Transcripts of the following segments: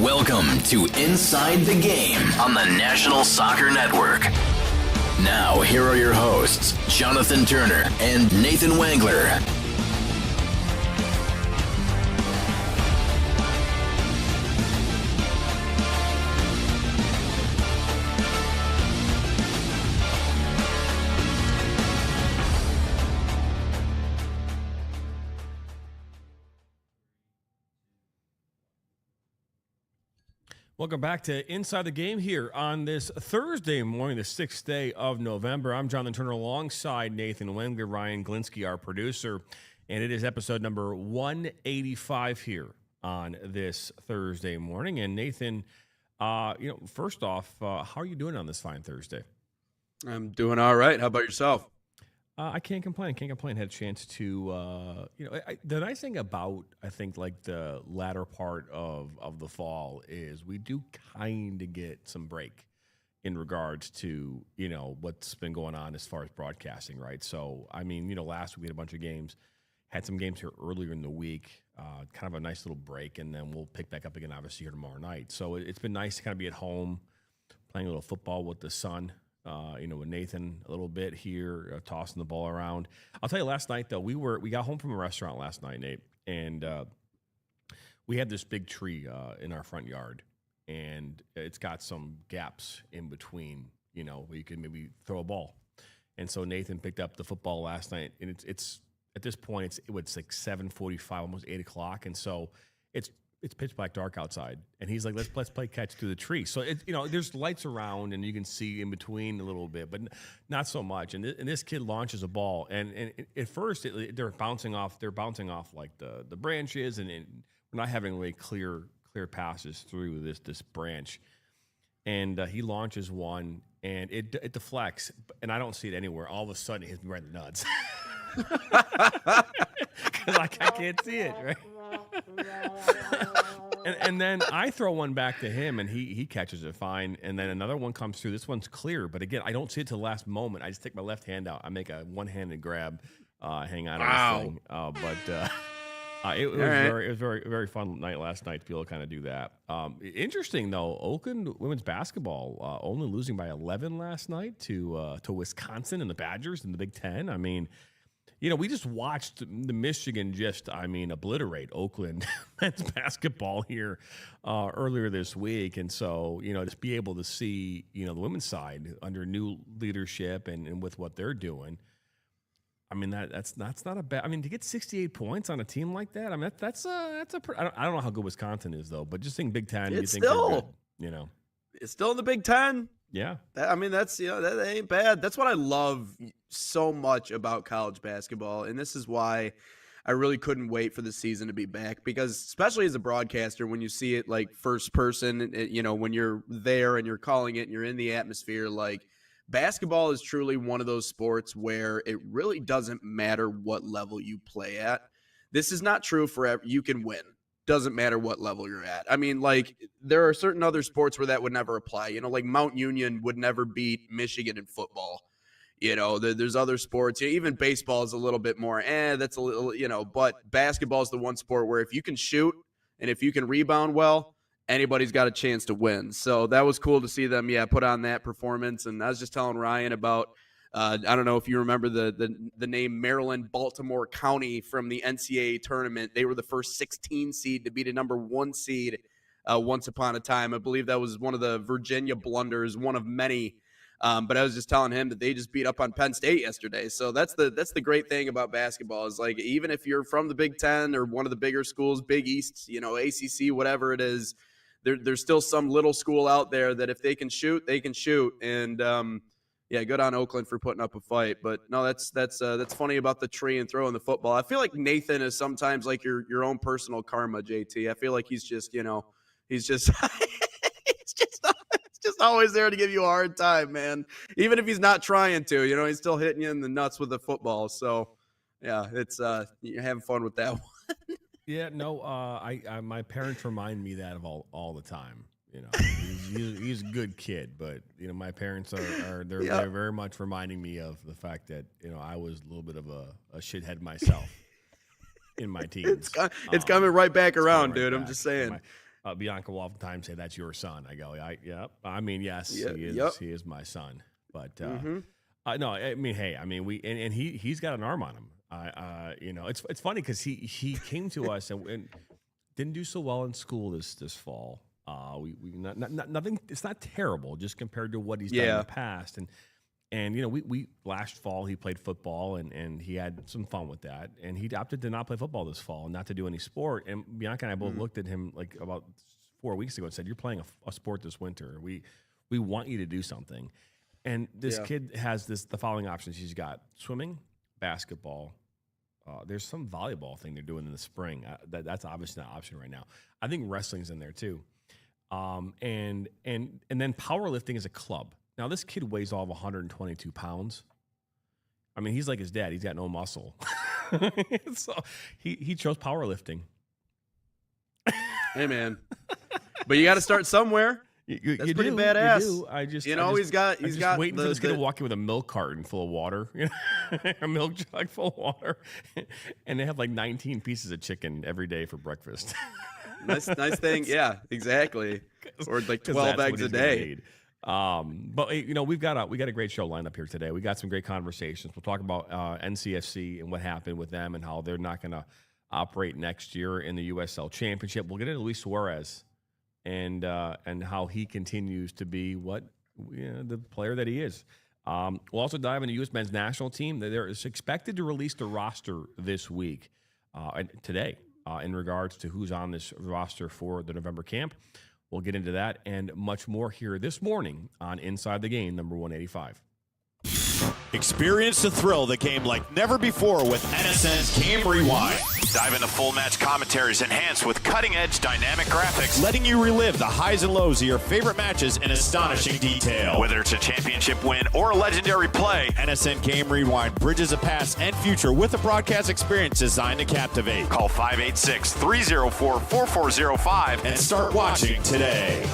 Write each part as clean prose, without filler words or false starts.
Welcome to Inside the Game on the National Soccer Network. Now, here are your hosts, Jonathan Turner and Nathan Wangler. Welcome back to Inside the Game here on this Thursday morning, the 6th day of November. I'm Jonathan Turner alongside Nathan Wengler, Ryan Glinsky, our producer, and it is episode number 185 here on this Thursday morning. And Nathan, first off, how are you doing on this fine Thursday? I'm doing all right. How about yourself? I can't complain. Had a chance to, the nice thing about, I think, like the latter part of the fall is we do kind of get some break in regards to, what's been going on as far as broadcasting, right? So, I mean, last week we had a bunch of games, had some games here earlier in the week, kind of a nice little break, and then we'll pick back up again, obviously, here tomorrow night. So it's been nice to kind of be at home, playing a little football with the son. With Nathan a little bit here, tossing the ball around. I'll tell you, last night though, we got home from a restaurant last night, Nate, and we had this big tree in our front yard, and it's got some gaps in between, where you can maybe throw a ball. And so Nathan picked up the football last night, and it's at this point it's like 7:45, almost 8 o'clock, and so it's pitch black dark outside, and he's like, let's play catch through the tree. So there's lights around, and you can see in between a little bit, but not so much. And this kid launches a ball, and at first they're bouncing off like the branches, and we're not having really clear passes through this branch. And he launches one, and it deflects, and I don't see it anywhere. All of a sudden, it hits me right in the nuts because I can't see it, right? and then I throw one back to him, and he catches it fine. And then another one comes through. This one's clear, but again, I don't see it till the last moment. I just take my left hand out. I make a one-handed grab, hang on to this thing. It was very, very fun night last night to be able to kind of do that. Interesting though, Oakland women's basketball only losing by 11 last night to Wisconsin and the Badgers in the Big Ten. I mean, we just watched the Michigan obliterate Oakland men's basketball here earlier this week. And so, just be able to see, the women's side under new leadership and with what they're doing. I mean, that's not a bad. I mean, to get 68 points on a team like that, I mean, that's I don't know how good Wisconsin is though, but just think Big Ten, you think they're good, It's still in the Big Ten. Yeah. That's that ain't bad. That's what I love so much about college basketball, and this is why I really couldn't wait for the season to be back, because especially as a broadcaster, when you see it like first person, when you're there and you're calling it and you're in the atmosphere, like basketball is truly one of those sports where it really doesn't matter what level you play at. This is not true forever. You can win. Doesn't matter what level you're at. I mean, like, there are certain other sports where that would never apply. Like Mount Union would never beat Michigan in football. There's other sports. Even baseball is a little bit more, that's a little, but basketball is the one sport where if you can shoot and if you can rebound well, anybody's got a chance to win. So that was cool to see them, put on that performance. And I was just telling Ryan about, I don't know if you remember the name Maryland Baltimore County from the NCAA tournament. They were the first 16 seed to beat a number 1 seed once upon a time. I believe that was one of the Virginia blunders, one of many. But I was just telling him that they just beat up on Penn State yesterday. So that's the great thing about basketball is, like, even if you're from the Big Ten or one of the bigger schools, Big East, ACC, whatever it is, there's still some little school out there that if they can shoot, they can shoot. And good on Oakland for putting up a fight. But no, that's funny about the tree and throwing the football. I feel like Nathan is sometimes like your own personal karma, JT. I feel like he's just he's just it's just always there to give you a hard time, man. Even if he's not trying to, he's still hitting you in the nuts with the football. So yeah, it's you're having fun with that one. Yeah, no, I my parents remind me that of all the time. He's a good kid, but my parents they're very much reminding me of the fact that I was a little bit of a shithead myself. in my teens. It's coming right back around, right dude. back. I'm just saying. Bianca will oftentimes say, "That's your son." I go, "Yep." I mean, yes, Yeah, he is. yep. He is my son. But no, I mean, hey, I mean, he's got an arm on him. It's funny because he came to us and didn't do so well in school this fall. We nothing. It's not terrible, just compared to what he's done in the past. And we last fall he played football and he had some fun with that. And he opted to not play football this fall and not to do any sport. And Bianca and I both looked at him like about 4 weeks ago and said, "You're playing a sport this winter. We want you to do something." And this kid has the following options. He's got swimming, basketball. There's some volleyball thing they're doing in the spring. That's obviously not an option right now. I think wrestling's in there too. And then powerlifting is a club. Now this kid weighs all of 122 pounds. I mean, he's like his dad. He's got no muscle. So he chose powerlifting. Hey man, but you got to start somewhere. That's pretty badass. You do. He's got waiting for this kid to walk in with a milk carton full of water, a milk jug full of water, and they have like 19 pieces of chicken every day for breakfast. nice thing, yeah, exactly. Or like 12 eggs a day. But we've got a great show lined up here today. We got some great conversations. We'll talk about NCFC and what happened with them and how they're not going to operate next year in the USL Championship. We'll get into Luis Suarez and how he continues to be the player that he is. We'll also dive into U.S. men's national team. They're expected to release the roster this week, today, in regards to who's on this roster for the November camp. We'll get into that and much more here this morning on Inside the Game, number 185. Experience the thrill of the game like never before with NSN's Game Rewind. Dive into full match commentaries enhanced with cutting-edge dynamic graphics, letting you relive the highs and lows of your favorite matches in astonishing detail. Whether it's a championship win or a legendary play, NSN Game Rewind bridges the past and future with a broadcast experience designed to captivate. Call 586-304-4405 and start watching today.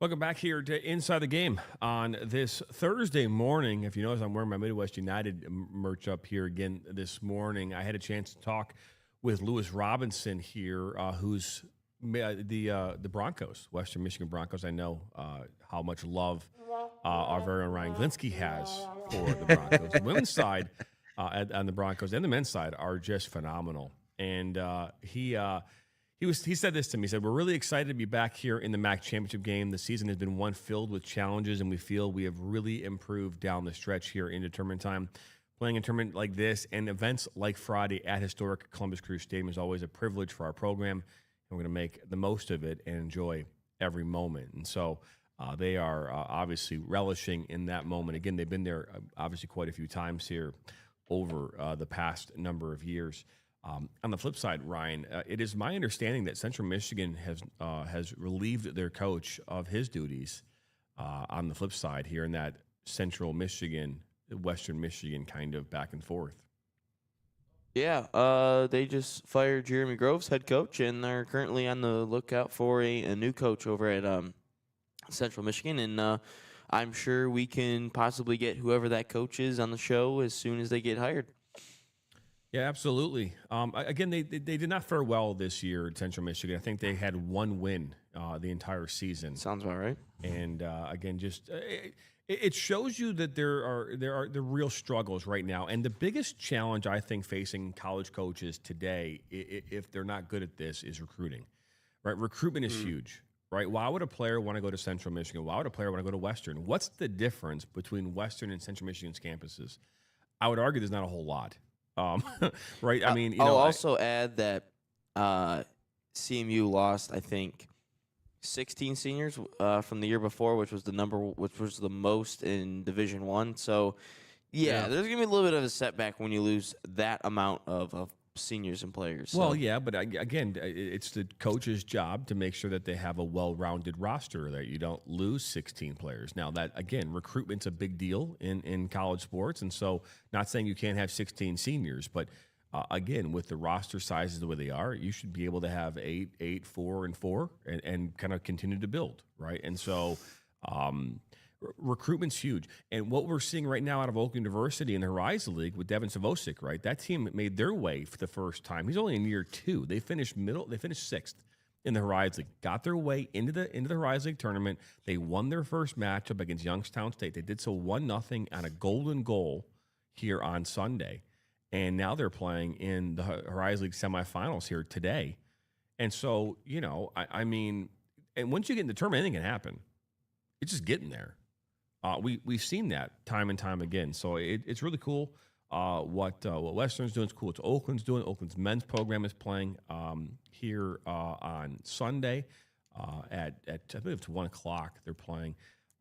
Welcome back here to Inside the Game on this Thursday morning. If you notice, I'm wearing my Midwest United merch up here again this morning. I had a chance to talk with Lewis Robinson here, who's the Broncos, Western Michigan Broncos. I know how much love our very own Ryan Glinsky has for the Broncos. The women's side on the Broncos and the men's side are just phenomenal. And he said this to me. He said, "We're really excited to be back here in the MAC championship game. The season has been one filled with challenges, and we feel we have really improved down the stretch here into tournament time. Playing a tournament like this and events like Friday at historic Columbus Crew Stadium is always a privilege for our program, and we're going to make the most of it and enjoy every moment." And so they are obviously relishing in that moment. Again, they've been there obviously quite a few times here over the past number of years. On the flip side, Ryan, it is my understanding that Central Michigan has relieved their coach of his duties on the flip side here in that Central Michigan, Western Michigan kind of back and forth. Yeah, they just fired Jeremy Groves, head coach, and they're currently on the lookout for a new coach over at Central Michigan. And I'm sure we can possibly get whoever that coach is on the show as soon as they get hired. Yeah, absolutely. Again, they did not fare well this year at Central Michigan. I think they had one win the entire season. Sounds about right. And again, just it shows you that there are the real struggles right now. And the biggest challenge I think facing college coaches today, if they're not good at this, is recruiting. right? Recruitment is huge, right? Why would a player want to go to Central Michigan? Why would a player want to go to Western? What's the difference between Western and Central Michigan's campuses? I would argue there's not a whole lot, right? I mean, I'll also add that CMU lost, I think, 16 seniors from the year before, which was the most in Division I. So, yeah, there's gonna be a little bit of a setback when you lose that amount of seniors and players. So. Well, yeah, but again, it's the coach's job to make sure that they have a well-rounded roster, that you don't lose 16 players. Now, that, again, recruitment's a big deal in college sports, and so not saying you can't have 16 seniors, but again, with the roster sizes the way they are, you should be able to have 8, 4, and 4 and kind of continue to build, right? And so recruitment's huge. And what we're seeing right now out of Oakland University in the Horizon League with Devin Savosic, right? That team made their way for the first time. He's only in year 2. They finished 6th in the Horizon League, got their way into the Horizon League tournament. They won their first matchup against Youngstown State. They did so 1-0 on a golden goal here on Sunday. And now they're playing in the Horizon League semifinals here today. And so, I mean, and once you get in the tournament, anything can happen. It's just getting there. We've seen that time and time again. So it's really cool what Western's doing. It's cool what Oakland's doing. Oakland's men's program is playing here on Sunday at I believe it's 1:00. They're playing.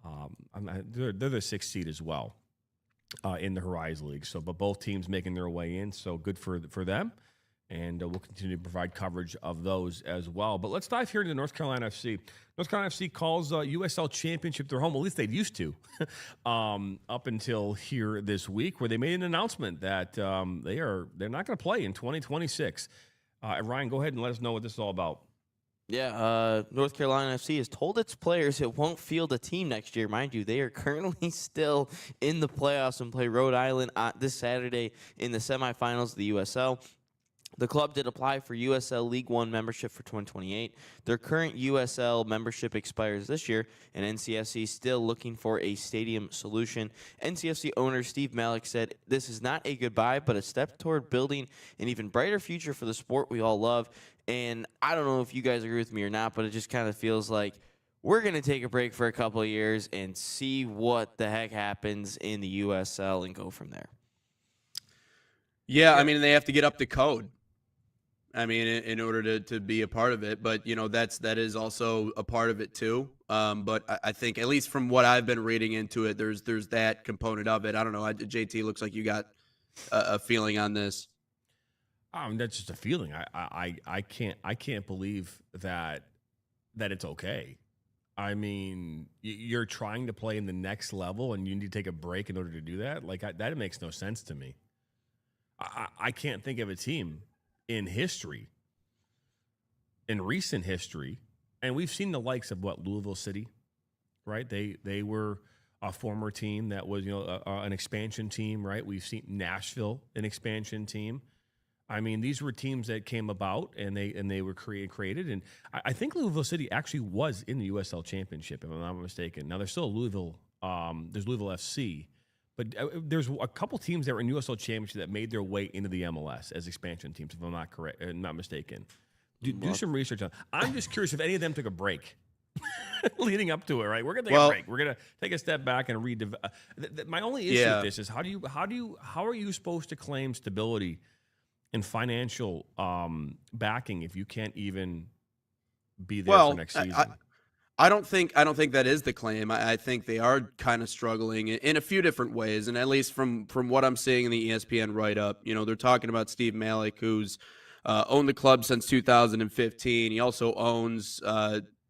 They're the 6th seed as well in the Horizon League. So, but both teams making their way in. So good for them. And we'll continue to provide coverage of those as well. But let's dive here into North Carolina FC. North Carolina FC calls USL Championship their home. At least they used to, up until here this week, where they made an announcement that they're not going to play in 2026. Ryan, go ahead and let us know what this is all about. Yeah, North Carolina FC has told its players it won't field a team next year. Mind you, they are currently still in the playoffs and play Rhode Island this Saturday in the semifinals of the USL. The club did apply for USL League One membership for 2028. Their current USL membership expires this year, and NCFC is still looking for a stadium solution. NCFC owner Steve Malik said, "This is not a goodbye, but a step toward building an even brighter future for the sport we all love." And I don't know if you guys agree with me or not, but it just kind of feels like we're going to take a break for a couple of years and see what the heck happens in the USL and go from there. Yeah, I mean, they have to get up to code. I mean, in order to be a part of it, but that is also a part of it too. But I think, at least from what I've been reading into it, there's that component of it. I don't know. JT, looks like you got a feeling on this. That's just a feeling. I can't believe that it's okay. I mean, you're trying to play in the next level, and you need to take a break in order to do that. Like that makes no sense to me. I can't think of a team in history, in recent history, and we've seen the likes of Louisville City, right? They were a former team that was an expansion team, right? We've seen Nashville, an expansion team. I mean, these were teams that came about and they were created, and I think Louisville City actually was in the USL Championship, if I'm not mistaken. Now there's still Louisville, there's Louisville FC. But there's a couple teams that were in USL Championship that made their way into the MLS as expansion teams, if I'm not mistaken. Do some research on it. I'm just curious if any of them took a break leading up to it, right? We're going to take a break. We're going to take a step back and read. My only issue with this is how are you supposed to claim stability and financial backing if you can't even be there for next season? I don't think that is the claim. I think they are kind of struggling in a few different ways, and at least from what I'm seeing in the ESPN write-up, they're talking about Steve Malik, who's owned the club since 2015. He also owns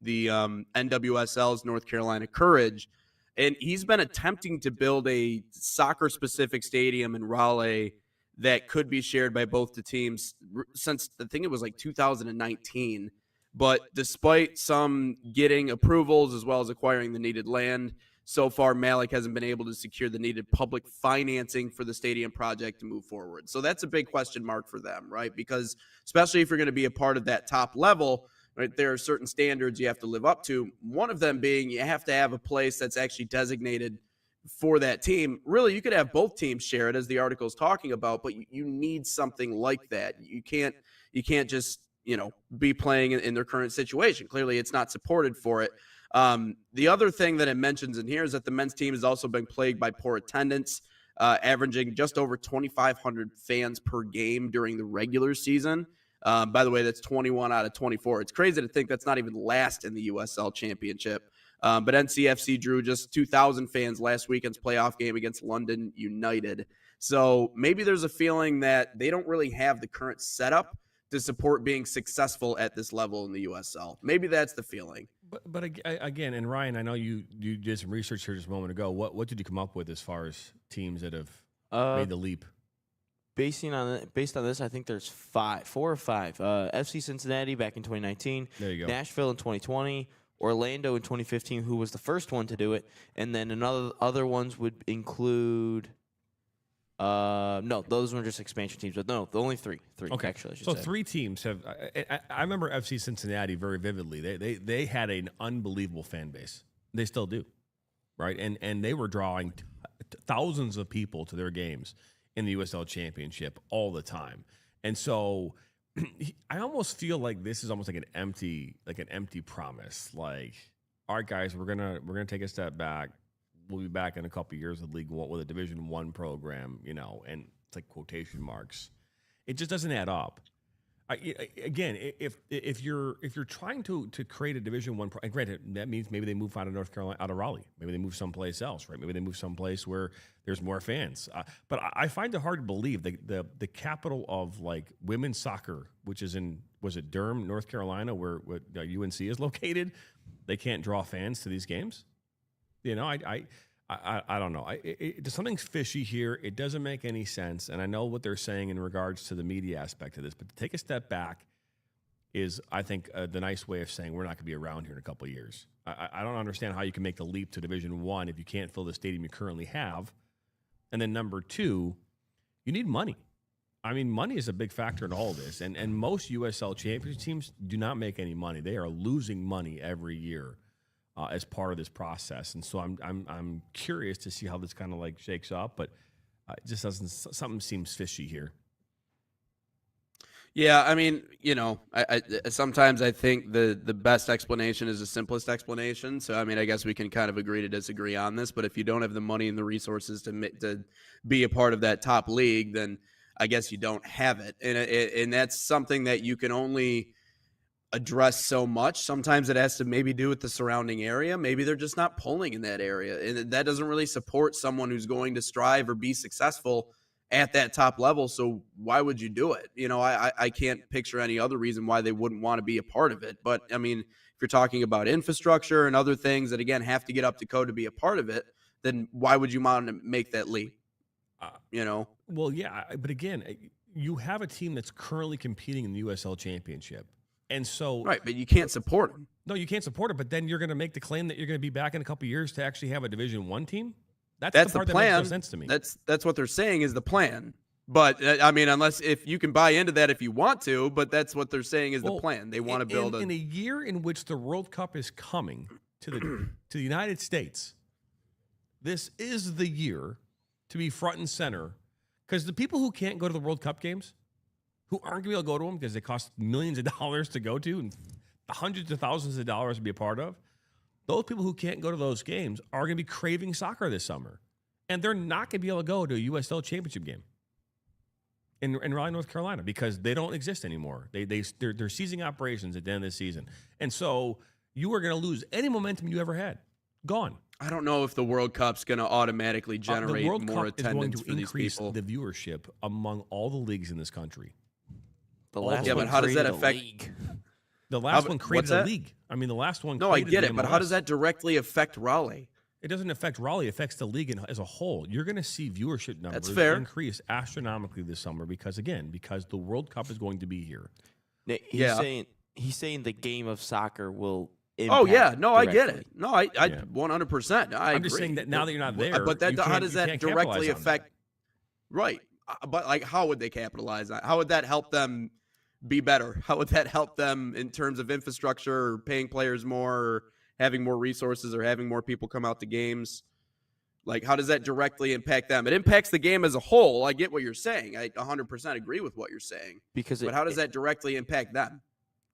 the NWSL's North Carolina Courage, and he's been attempting to build a soccer-specific stadium in Raleigh that could be shared by both the teams since I think it was like 2019. But despite some getting approvals as well as acquiring the needed land, so far Malik hasn't been able to secure the needed public financing for the stadium project to move forward. So that's a big question mark for them, right? Because especially if you're going to be a part of that top level, right, there are certain standards you have to live up to. One of them being you have to have a place that's actually designated for that team. Really, you could have both teams share it, as the article is talking about, but you need something like that. You can't just be playing in their current situation. Clearly, it's not supported for it. The other thing that it mentions in here is that the men's team has also been plagued by poor attendance, averaging just over 2,500 fans per game during the regular season. By the way, that's 21 out of 24. It's crazy to think that's not even last in the USL Championship. But NCFC drew just 2,000 fans last weekend's playoff game against London United. So maybe there's a feeling that they don't really have the current setup to support being successful at this level in the USL. Maybe that's the feeling. But again, and Ryan, I know you did some research here just a moment ago. What did you come up with as far as teams that have made the leap? Based on this, I think there's 4 or 5. FC Cincinnati back in 2019. There you go. Nashville in 2020. Orlando in 2015, who was the first one to do it, and then other ones would include. No, those were just expansion teams, but no, only three. Okay, actually, I should so say. 3 teams have. I remember FC Cincinnati very vividly. They had an unbelievable fan base. They still do, right? And they were drawing thousands of people to their games in the USL Championship all the time, and so. I almost feel like this is almost like an empty promise. Like, all right, guys, we're gonna take a step back. We'll be back in a couple of years with League One, with a Division I program, and it's like quotation marks. It just doesn't add up. Again, if you're trying to create a Division I, and granted, that means maybe they move out of North Carolina, out of Raleigh. Maybe they move someplace else, right? Maybe they move someplace where there's more fans. But I find it hard to believe the capital of like women's soccer, which is was it Durham, North Carolina, where UNC is located, they can't draw fans to these games. I don't know. There's something fishy here. It doesn't make any sense. And I know what they're saying in regards to the media aspect of this, but to take a step back is, I think, the nice way of saying we're not going to be around here in a couple of years. I don't understand how you can make the leap to Division I if you can't fill the stadium you currently have. And then number 2, you need money. I mean, money is a big factor in all of this. And most USL championship teams do not make any money. They are losing money every year. As part of this process, and so I'm curious to see how this kind of like shakes up, but it just doesn't. Something seems fishy here. Yeah, I mean, I sometimes I think the best explanation is the simplest explanation. So I mean, I guess we can kind of agree to disagree on this. But if you don't have the money and the resources to be a part of that top league, then I guess you don't have it, and that's something that you can only address so much. Sometimes it has to maybe do with the surrounding area. Maybe they're just not pulling in that area, and that doesn't really support someone who's going to strive or be successful at that top level. So why would you do it? I can't picture any other reason why they wouldn't want to be a part of it. But I mean, if you're talking about infrastructure and other things that again have to get up to code to be a part of it, then why would you want to make that leap? Well, yeah, but again, you have a team that's currently competing in the USL Championship. And so, right, but you can't support them. No, you can't support it. But then you're going to make the claim that you're going to be back in a couple of years to actually have a Division I team. That's the part the plan. That makes no sense to me. That's what they're saying is the plan. But I mean, if you can buy into that if you want to, but that's what they're saying is the plan. They want to build in a year in which the World Cup is coming to the United States. This is the year to be front and center, because the people who can't go to the World Cup games, who aren't going to be able to go to them because they cost millions of dollars to go to and hundreds of thousands of dollars to be a part of, those people who can't go to those games are going to be craving soccer this summer. And they're not going to be able to go to a USL Championship game in Raleigh, North Carolina, because they don't exist anymore. They're ceasing operations at the end of the season. And so you are going to lose any momentum you ever had. Gone. I don't know if the World Cup's going to automatically generate more attendance for these people. The viewership among all the leagues in this country. The last but how does that affect? The last one created a league. I mean, the last one. No, I get it, but how does that directly affect Raleigh? It doesn't affect Raleigh. It affects the league as a whole. You're going to see viewership numbers increase astronomically this summer because the World Cup is going to be here. He's saying the game of soccer will. Oh yeah, no, I get it. No, I 100%. I'm just saying that now that you're not there, but how does that directly affect? Right, but like, how would they capitalize on? How would that help them be better? How would that help them in terms of infrastructure, or paying players more, or having more resources, or having more people come out to games? Like, how does that directly impact them? It impacts the game as a whole. I get what you're saying. I 100% agree with what you're saying. But how does that directly impact them?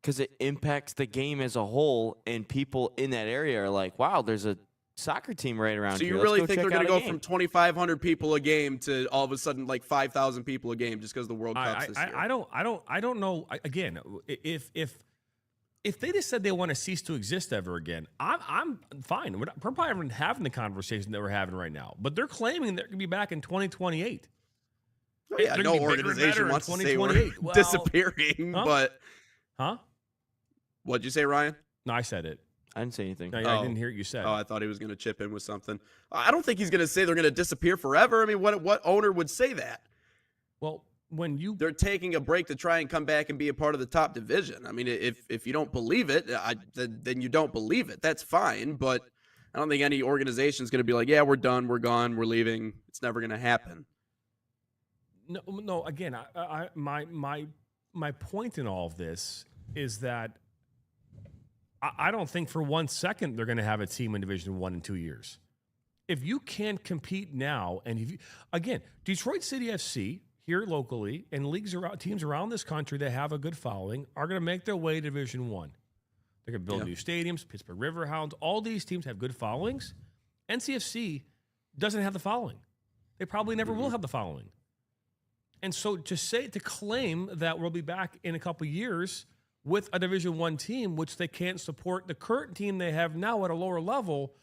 because it impacts the game as a whole, and people in that area are like, "Wow, there's a soccer team right around So here. you Let's really go think check they're going out to a go game." from 2,500 people a game to all of a sudden like 5,000 people a game just because the World Cup's this year? I don't know. Again, if they just said they want to cease to exist ever again, I'm fine. We're probably not having the conversation that we're having right now. But they're claiming they're going to be back in 2028. Oh, yeah, They're no gonna be bigger and better organization in wants to say we're 2028. Well, disappearing, huh? but Huh? what'd you say, Ryan? No, I said it. I didn't say anything. I Oh. didn't hear what you said. Oh, I thought he was going to chip in with something. I don't think he's going to say they're going to disappear forever. I mean, what owner would say that? Well, when you They're taking a break to try and come back and be a part of the top division. I mean, if you don't believe it, then you don't believe it. That's fine, but I don't think any organization is going to be like, yeah, we're done, we're gone, we're leaving. It's never going to happen. No. Again, my point in all of this is that I don't think for 1 second they're going to have a team in Division 1 in 2 years. If you can't compete now, and if you, again, Detroit City FC here locally and teams around this country that have a good following are going to make their way to Division 1. They're going to build new stadiums. Pittsburgh Riverhounds, all these teams have good followings. NCFC doesn't have the following. They probably never will have the following. And so to claim that we'll be back in a couple of years with a Division 1 team, which they can't support the current team they have now at a lower level,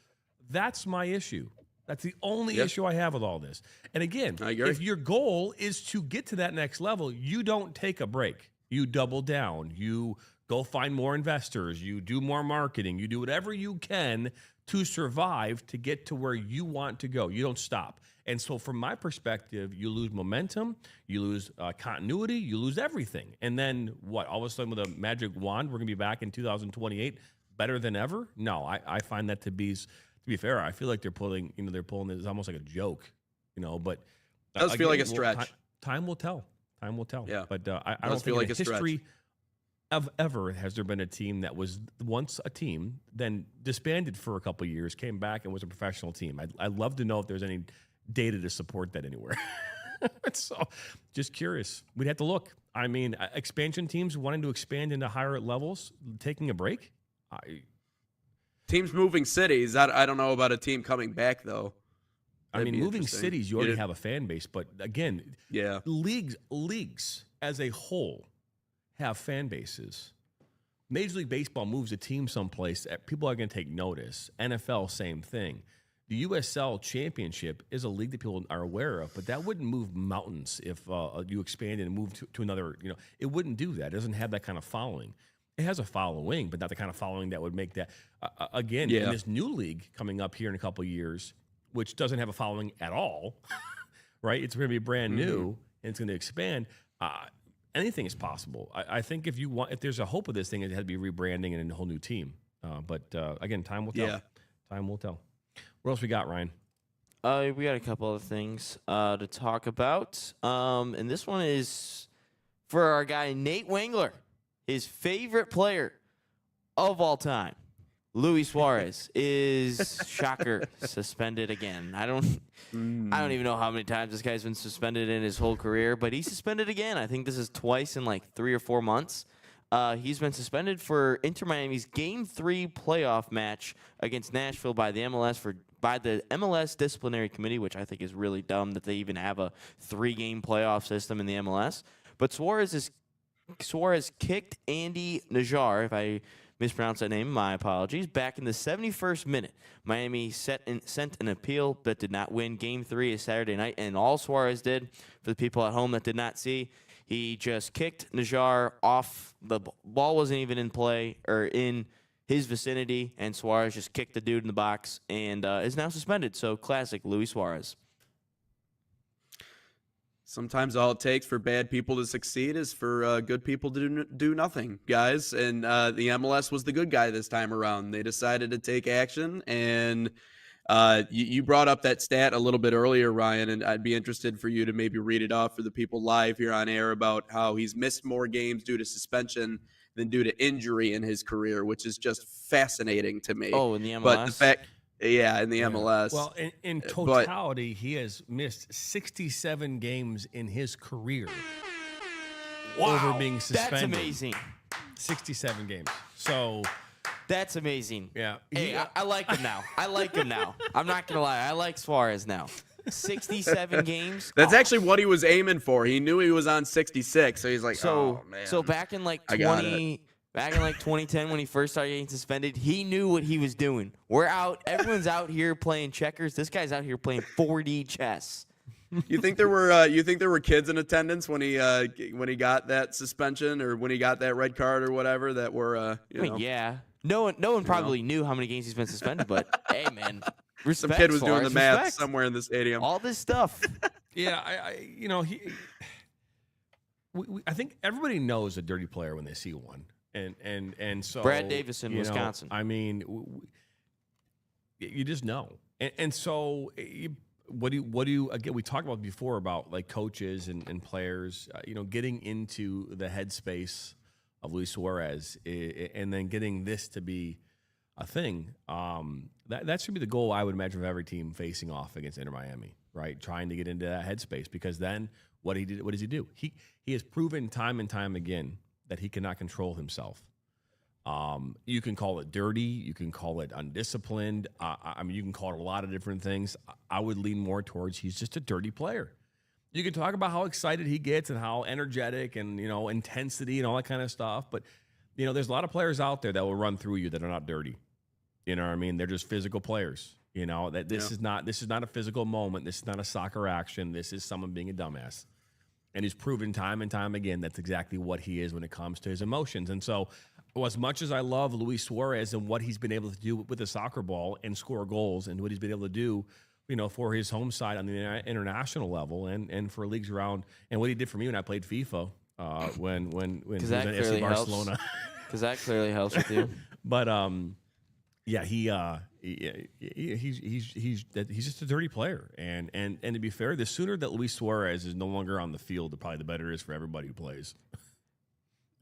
that's my issue. That's the only issue I have with all this. And again, if your goal is to get to that next level, you don't take a break. You double down. You go find more investors. You do more marketing. You do whatever you can to survive to get to where you want to go. You don't stop. And so from my perspective, you lose momentum, you lose continuity, you lose everything. And then what? All of a sudden with a magic wand, we're going to be back in 2028 better than ever? No, I find that to be fair, I feel like they're pulling this almost like a joke, but It does feel like a stretch. Time will tell. Time will tell. Yeah. But I don't feel think like in a the stretch. history of ever has there been a team that was once a team, then disbanded for a couple of years, came back and was a professional team. I'd love to know if there's any data to support that anywhere. So just curious. We'd have to look. I mean, expansion teams wanting to expand into higher levels, taking a break. Teams moving cities. I don't know about a team coming back, though. I mean, moving cities, you already have a fan base. But again, Yeah. leagues as a whole have fan bases. Major League Baseball moves a team someplace, people are going to take notice. NFL, same thing. The USL Championship is a league that people are aware of, but that wouldn't move mountains if you expanded and moved to another. It wouldn't do that. It doesn't have that kind of following. It has a following, but not the kind of following that would make that. In this new league coming up here in a couple of years, which doesn't have a following at all, right? It's going to be brand new and it's going to expand. Anything is possible. I think if there's a hope of this thing, it had to be rebranding and a whole new team. But again, time will tell. Yeah. Time will tell. What else we got, Ryan? We got a couple other things to talk about. And this one is for our guy, Nate Wengler, his favorite player of all time. Luis Suarez is, shocker, suspended again. I don't even know how many times this guy's been suspended in his whole career, but he's suspended again. I think this is twice in like 3 or 4 months. He's been suspended for Inter Miami's Game 3 playoff match against Nashville by the MLS Disciplinary Committee, which I think is really dumb that they even have a 3-game playoff system in the MLS. But Suarez kicked Andy Najar, if I mispronounced that name, my apologies, back in the 71st minute. Miami sent an appeal but did not win. Game 3 is Saturday night, and all Suarez did, for the people at home that did not see, he just kicked Najar off. The ball wasn't even in play or in his vicinity, and Suarez just kicked the dude in the box and is now suspended. So classic Luis Suarez. Sometimes all it takes for bad people to succeed is for good people to do nothing, guys. And the MLS was the good guy this time around. They decided to take action. And you brought up that stat a little bit earlier, Ryan, and I'd be interested for you to maybe read it off for the people live here on air about how he's missed more games due to suspension than due to injury in his career, which is just fascinating to me. Oh, in the MLS? But the fact... Yeah, in the MLS. Well, in totality, he has missed 67 games in his career over being suspended. That's amazing. 67 games. So That's amazing. yeah, Hey, I like him now. I like him now. I'm not gonna lie. I like Suarez now. 67 games. That's Oh. actually what he was aiming for. He knew he was on 66, so he's like, So oh man. so back in like I got 2010 when he first started getting suspended, he knew what he was doing. We're out. Everyone's out here playing checkers. This guy's out here playing 4D chess. You think there were kids in attendance when he got that suspension or when he got that red card or whatever that were I mean, yeah. No one probably knew how many games he's been suspended, but hey, man, some respect. kid was doing the Suarez, math respect. somewhere in the stadium. All this stuff. yeah, I think everybody knows a dirty player when they see one, and so Brad Davis in you know, Wisconsin. I mean, you just know, and so what do you again? We talked about before about like coaches and players, getting into the headspace of Luis Suarez, and then getting this to be a thing. That should be the goal, I would imagine, of every team facing off against Inter Miami, right? Trying to get into that headspace, because then what does he do? He has proven time and time again that he cannot control himself. You can call it dirty, you can call it undisciplined. I mean, you can call it a lot of different things. I would lean more towards he's just a dirty player. You can talk about how excited he gets and how energetic and intensity and all that kind of stuff, but there's a lot of players out there that will run through you that are not dirty. You know what I mean? They're just physical players. That this is not a physical moment. This is not a soccer action. This is someone being a dumbass. And he's proven time and time again that's exactly what he is when it comes to his emotions. And so, as much as I love Luis Suarez and what he's been able to do with the soccer ball and score goals and what he's been able to do, for his home side on the international level and for leagues around, and what he did for me when I played FIFA when he was in FC Barcelona. Because that clearly helps with you. But yeah, he's just a dirty player, and to be fair, the sooner that Luis Suarez is no longer on the field, the probably the better it is for everybody who plays.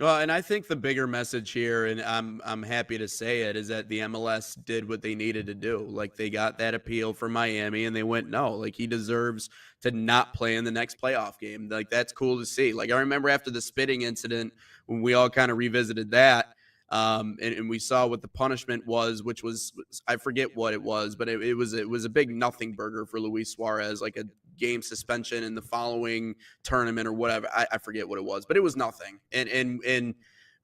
Well, and I think the bigger message here, and I'm happy to say it, is that the MLS did what they needed to do. Like, they got that appeal for Miami, and they went, no, like, he deserves to not play in the next playoff game. Like, that's cool to see. Like, I remember after the spitting incident, when we all kind of revisited that, and we saw what the punishment was, which was, I forget what it was, but it was a big nothing burger for Luis Suarez, like a game suspension in the following tournament or whatever. I forget what it was, but it was nothing. And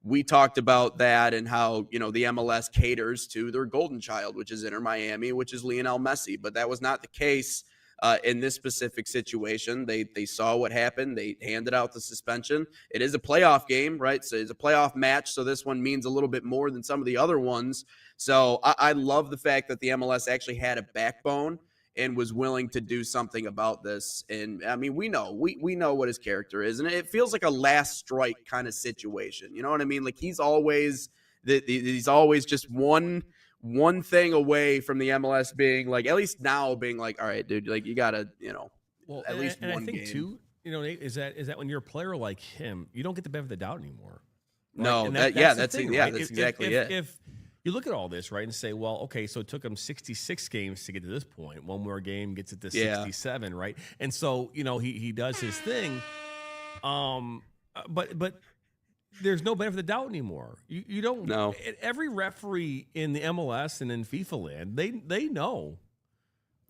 we talked about that and how, the MLS caters to their golden child, which is Inter Miami, which is Lionel Messi. But that was not the case in this specific situation. They saw what happened. They handed out the suspension. It is a playoff game, right? So it's a playoff match. So this one means a little bit more than some of the other ones. So I love the fact that the MLS actually had a backbone and was willing to do something about this. And I mean, we know what his character is, and it feels like a last strike kind of situation. You know what I mean? Like, he's always just one thing away from the MLS being like, at least now being like, all right, dude, like, you gotta, at least and one I think game. too, Nate, is that when you're a player like him, you don't get the benefit of the doubt anymore. Right? No, And that's the that's thing, right? exactly it. If you look at all this, right, and say, well, okay, so it took him 66 games to get to this point. One more game gets it to 67, right? And so, he does his thing. But there's no benefit of the doubt anymore. You don't know. Every referee in the MLS and in FIFA land, they know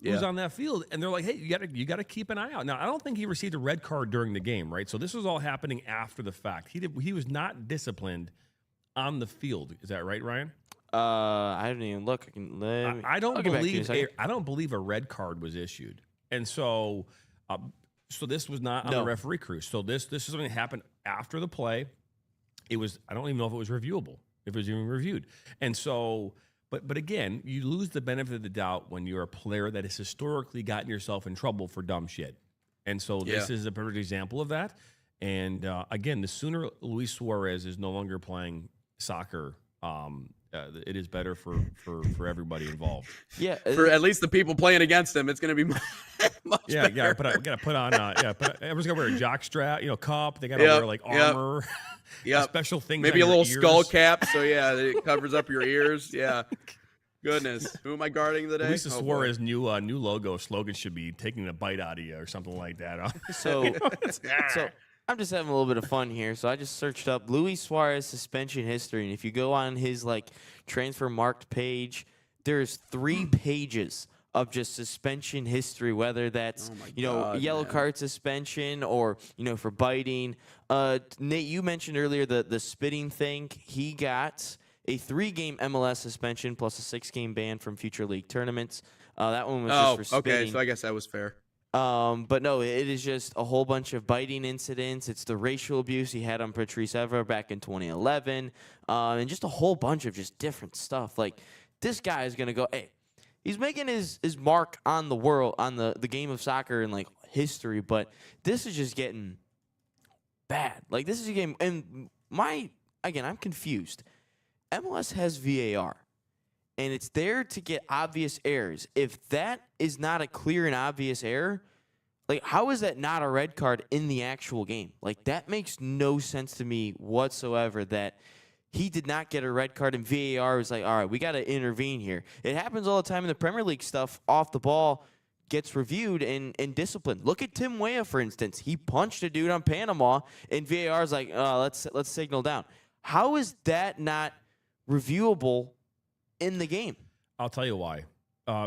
who's on that field, and they're like, hey, you gotta keep an eye out. Now, I don't think he received a red card during the game, right? So this was all happening after the fact. He was not disciplined on the field. Is that right, Ryan? I didn't even look. I don't believe a red card was issued, and so this was not on the referee crew. So this is something that happened after the play. It was, I don't even know if it was reviewable, if it was even reviewed, and so. But again, you lose the benefit of the doubt when you're a player that has historically gotten yourself in trouble for dumb shit, and so this is a perfect example of that. And again, the sooner Luis Suarez is no longer playing soccer, it is better for everybody involved. Yeah, for at least the people playing against him, it's going to be much better. Yeah. Gotta put on. Everyone's got to wear a jock strap, cup. They got to wear like armor. Yeah, special things. Maybe a little ears. skull cap, so it covers up your ears. Yeah. Goodness, who am I guarding today? Luis Suarez' new logo slogan should be "taking a bite out of you" or something like that. So I'm just having a little bit of fun here. So I just searched up Luis Suarez suspension history, and if you go on his transfer marked page, there's 3 pages of just suspension history, whether that's yellow card suspension or for biting. Nate, you mentioned earlier the spitting thing. He got a 3-game MLS suspension plus a 6-game ban from future league tournaments. That one was just for spitting. Okay, so I guess that was fair. But no, it is just a whole bunch of biting incidents. It's the racial abuse he had on Patrice Evra back in 2011, and just a whole bunch of just different stuff. This guy is gonna go, hey, he's making his mark on the world, on the game of soccer and history. But this is just getting bad. This is a game, and I'm confused. MLS has VAR. And it's there to get obvious errors. If that is not a clear and obvious error, how is that not a red card in the actual game? That makes no sense to me whatsoever that he did not get a red card and VAR was all right, we got to intervene here. It happens all the time in the Premier League stuff. Off the ball gets reviewed and disciplined. Look at Tim Weah, for instance. He punched a dude on Panama, and VAR is let's signal down. How is that not reviewable in the game? I'll tell you why.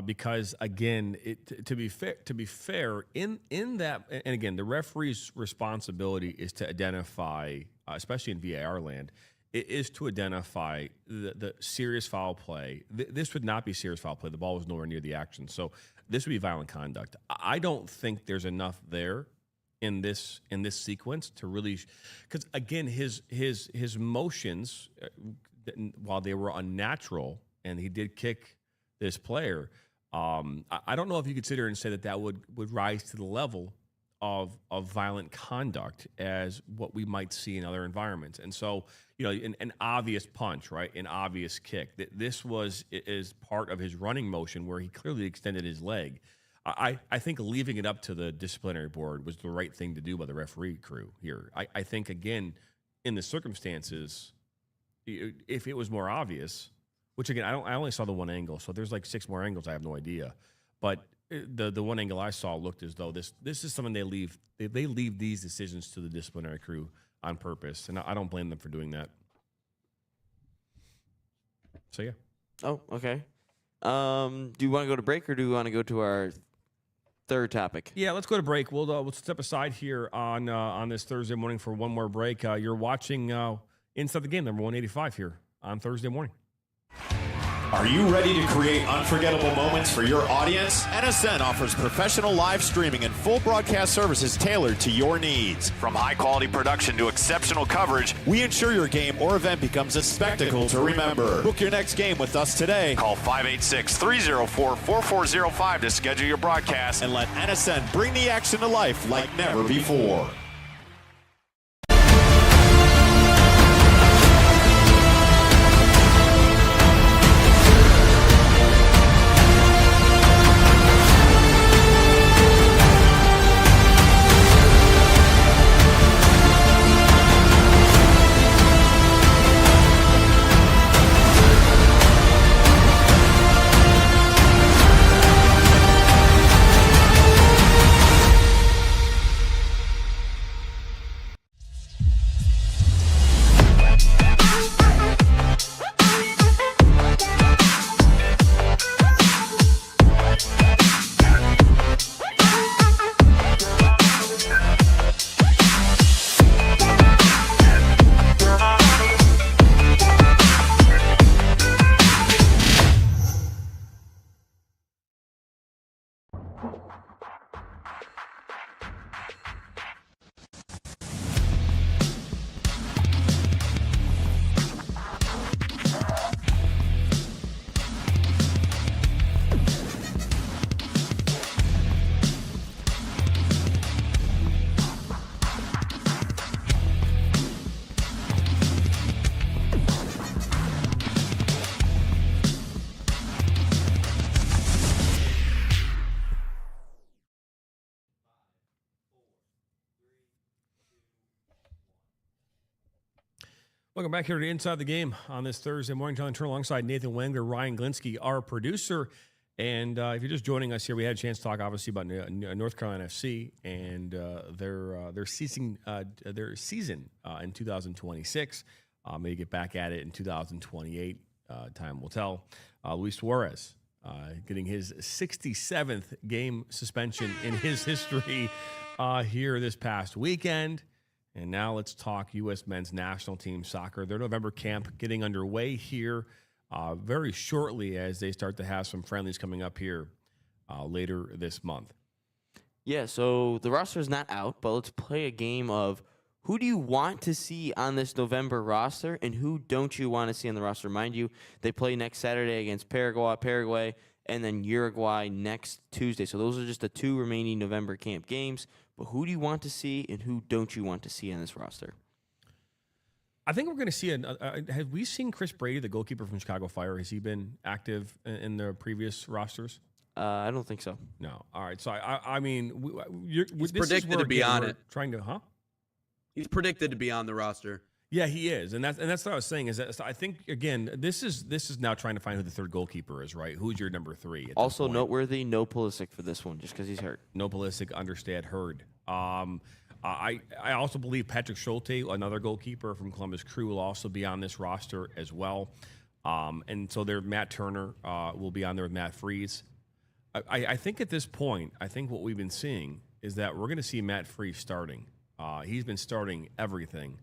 Because again, to be fair, in that, and again, the referee's responsibility is to identify, especially in VAR land, it is to identify the serious foul play. This would not be serious foul play. The ball was nowhere near the action, so this would be violent conduct. I don't think there's enough there in this sequence to really, because again, his motions, while they were unnatural, and he did kick this player, I don't know if you could sit here and say that would rise to the level of violent conduct as what we might see in other environments. And so, an obvious punch, right? An obvious kick. This is part of his running motion where he clearly extended his leg. I think leaving it up to the disciplinary board was the right thing to do by the referee crew here. I think, again, in the circumstances, if it was more obvious, which again, I only saw the one angle, so there's 6 more angles. I have no idea, but the one angle I saw looked as though this is something they leave these decisions to the disciplinary crew on purpose, and I don't blame them for doing that. So yeah. Oh, okay. Do you want to go to break, or do we want to go to our third topic? Yeah, let's go to break. We'll step aside here on this Thursday morning for one more break. You're watching Inside the Game, number 185 here on Thursday morning. Are you ready to create unforgettable moments for your audience? NSN offers professional live streaming and full broadcast services tailored to your needs. From high-quality production to exceptional coverage, we ensure your game or event becomes a spectacle to remember. Book your next game with us today. Call 586-304-4405 to schedule your broadcast and let NSN bring the action to life like never before. Welcome back here to Inside the Game on this Thursday morning. John Turner alongside Nathan Wengler, Ryan Glinsky, our producer. And if you're just joining us here, we had a chance to talk, obviously, about North Carolina FC and their season in 2026. Maybe get back at it in 2028. Time will tell. Luis Suarez getting his 67th game suspension in his history here this past weekend. And now let's talk U.S. men's national team soccer. Their November camp getting underway here very shortly as they start to have some friendlies coming up here later this month. Yeah, so the roster is not out, but let's play a game of who do you want to see on this November roster and who don't you want to see on the roster? Mind you, they play next Saturday against Paraguay, and then Uruguay next Tuesday. So those are just the 2 remaining November camp games. But who do you want to see and who don't you want to see on this roster? I think we're going to see have we seen Chris Brady, the goalkeeper from Chicago Fire? Has he been active in the previous rosters? I don't think so. No. All right. So, I mean, he's predicted to be on it. Trying to, He's predicted to be on the roster. Yeah, he is, and that's what I was saying. Is that I think again, this is now trying to find who the third goalkeeper is, right? Who's your number 3? Also noteworthy, no Pulisic for this one, just because he's hurt. No Pulisic, understand, heard. I also believe Patrick Schulte, another goalkeeper from Columbus Crew, will also be on this roster as well. And so there, Matt Turner will be on there with Matt Freese. I think at this point, I think what we've been seeing is that we're going to see Matt Freese starting. He's been starting everything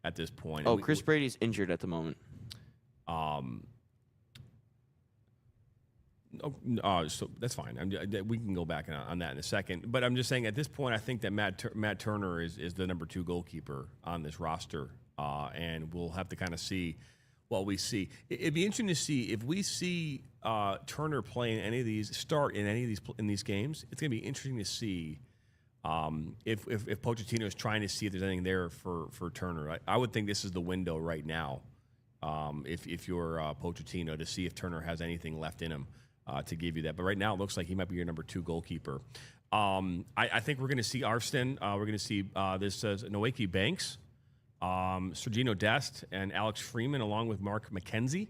at this point. Oh, Chris Brady's injured at the moment. So that's fine. We can go back on that in a second. But I'm just saying at this point, I think that Matt Turner is the number 2 goalkeeper on this roster, and we'll have to kind of see what we see. It'd be interesting to see if we see Turner play in any of these, start in any of these games. It's going to be interesting to see. If Pochettino is trying to see if there's anything there for Turner. I would think this is the window right now, if you're Pochettino, to see if Turner has anything left in him to give you that. But right now it looks like he might be your number 2 goalkeeper. I think we're going to see Arston. We're going to see this Noeki Banks, Sergino Dest, and Alex Freeman, along with Mark McKenzie.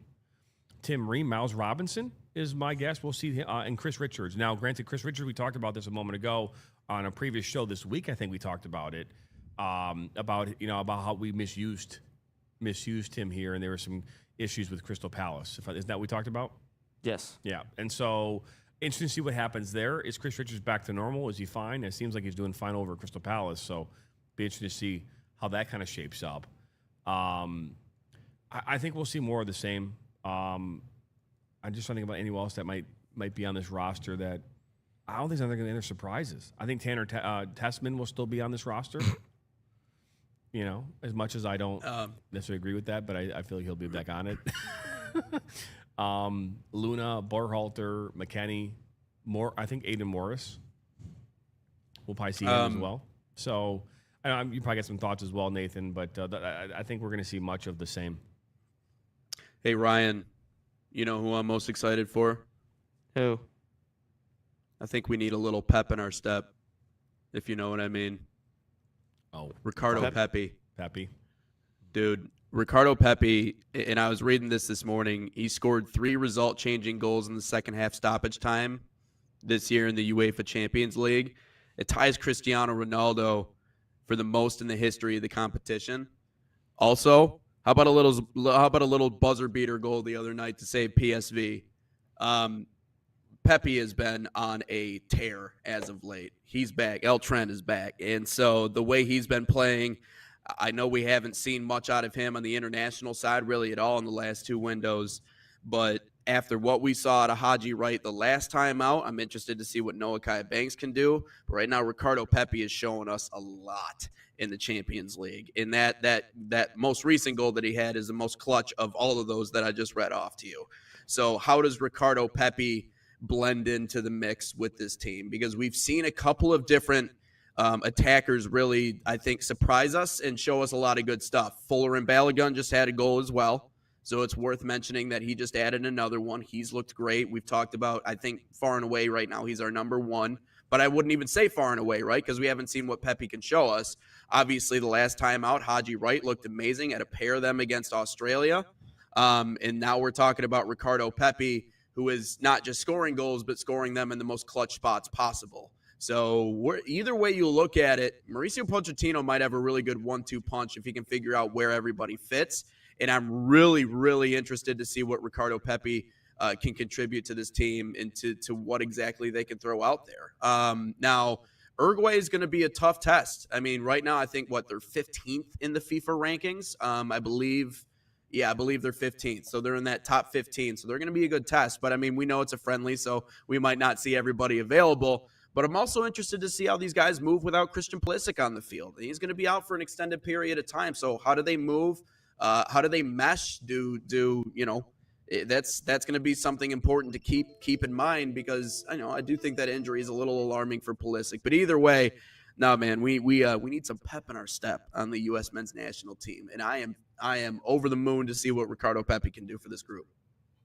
Tim Ream, Miles Robinson is my guess. We'll see him, and Chris Richards. Now, granted, Chris Richards, we talked about this a moment ago on a previous show this week. I think we talked about it, about how we misused him here, and there were some issues with Crystal Palace. Isn't that what we talked about? Yes. Yeah, and so interesting to see what happens there. Is Chris Richards back to normal? Is he fine? It seems like he's doing fine over at Crystal Palace, so be interesting to see how that kind of shapes up. I think we'll see more of the same. I'm just trying to think about anyone else that might be on this roster that I don't think there's going to be any surprises. I think Tanner Tessman will still be on this roster. As much as I don't necessarily agree with that, but I feel like he'll be back on it. Luna, Berhalter, McKennie, I think Aiden Morris. We'll probably see him as well. So you probably got some thoughts as well, Nathan, but I think we're going to see much of the same. Hey, Ryan, you know who I'm most excited for? Who? I think we need a little pep in our step, if you know what I mean. Oh, Ricardo Pepi. Pepi. Dude, Ricardo Pepi, and I was reading this morning, he scored 3 result-changing goals in the second half stoppage time this year in the UEFA Champions League. It ties Cristiano Ronaldo for the most in the history of the competition. Also, how about a little buzzer beater goal the other night to save PSV? Pepi has been on a tear as of late. He's back. El Trent is back. And so the way he's been playing, I know we haven't seen much out of him on the international side really at all in the last 2 windows. But after what we saw out of Haji Wright the last time out, I'm interested to see what Noah Kai Banks can do. But right now, Ricardo Pepi is showing us a lot in the Champions League. And that most recent goal that he had is the most clutch of all of those that I just read off to you. So how does Ricardo Pepi blend into the mix with this team? Because we've seen a couple of different attackers really, I think, surprise us and show us a lot of good stuff. Fuller and Balogun just had a goal as well. So it's worth mentioning that he just added another one. He's looked great. We've talked about, I think, far and away right now, he's our number 1. But I wouldn't even say far and away, right? Because we haven't seen what Pepi can show us. Obviously, the last time out, Haji Wright looked amazing at a pair of them against Australia. And now we're talking about Ricardo Pepi, who is not just scoring goals, but scoring them in the most clutch spots possible. So either way you look at it, Mauricio Pochettino might have a really good 1-2 punch if he can figure out where everybody fits. And I'm really, really interested to see what Ricardo Pepi can contribute to this team and to what exactly they can throw out there. Now, Uruguay is going to be a tough test. I mean, right now, I think, they're 15th in the FIFA rankings. I believe they're 15th. So they're in that top 15. So they're going to be a good test. But, I mean, we know it's a friendly, so we might not see everybody available. But I'm also interested to see how these guys move without Christian Pulisic on the field. He's going to be out for an extended period of time. So how do they move? How do they mesh? That's going to be something important to keep in mind, because I do think that injury is a little alarming for Pulisic. But either way, no, man, we need some pep in our step on the U.S. men's national team, and I am over the moon to see what Ricardo Pepi can do for this group.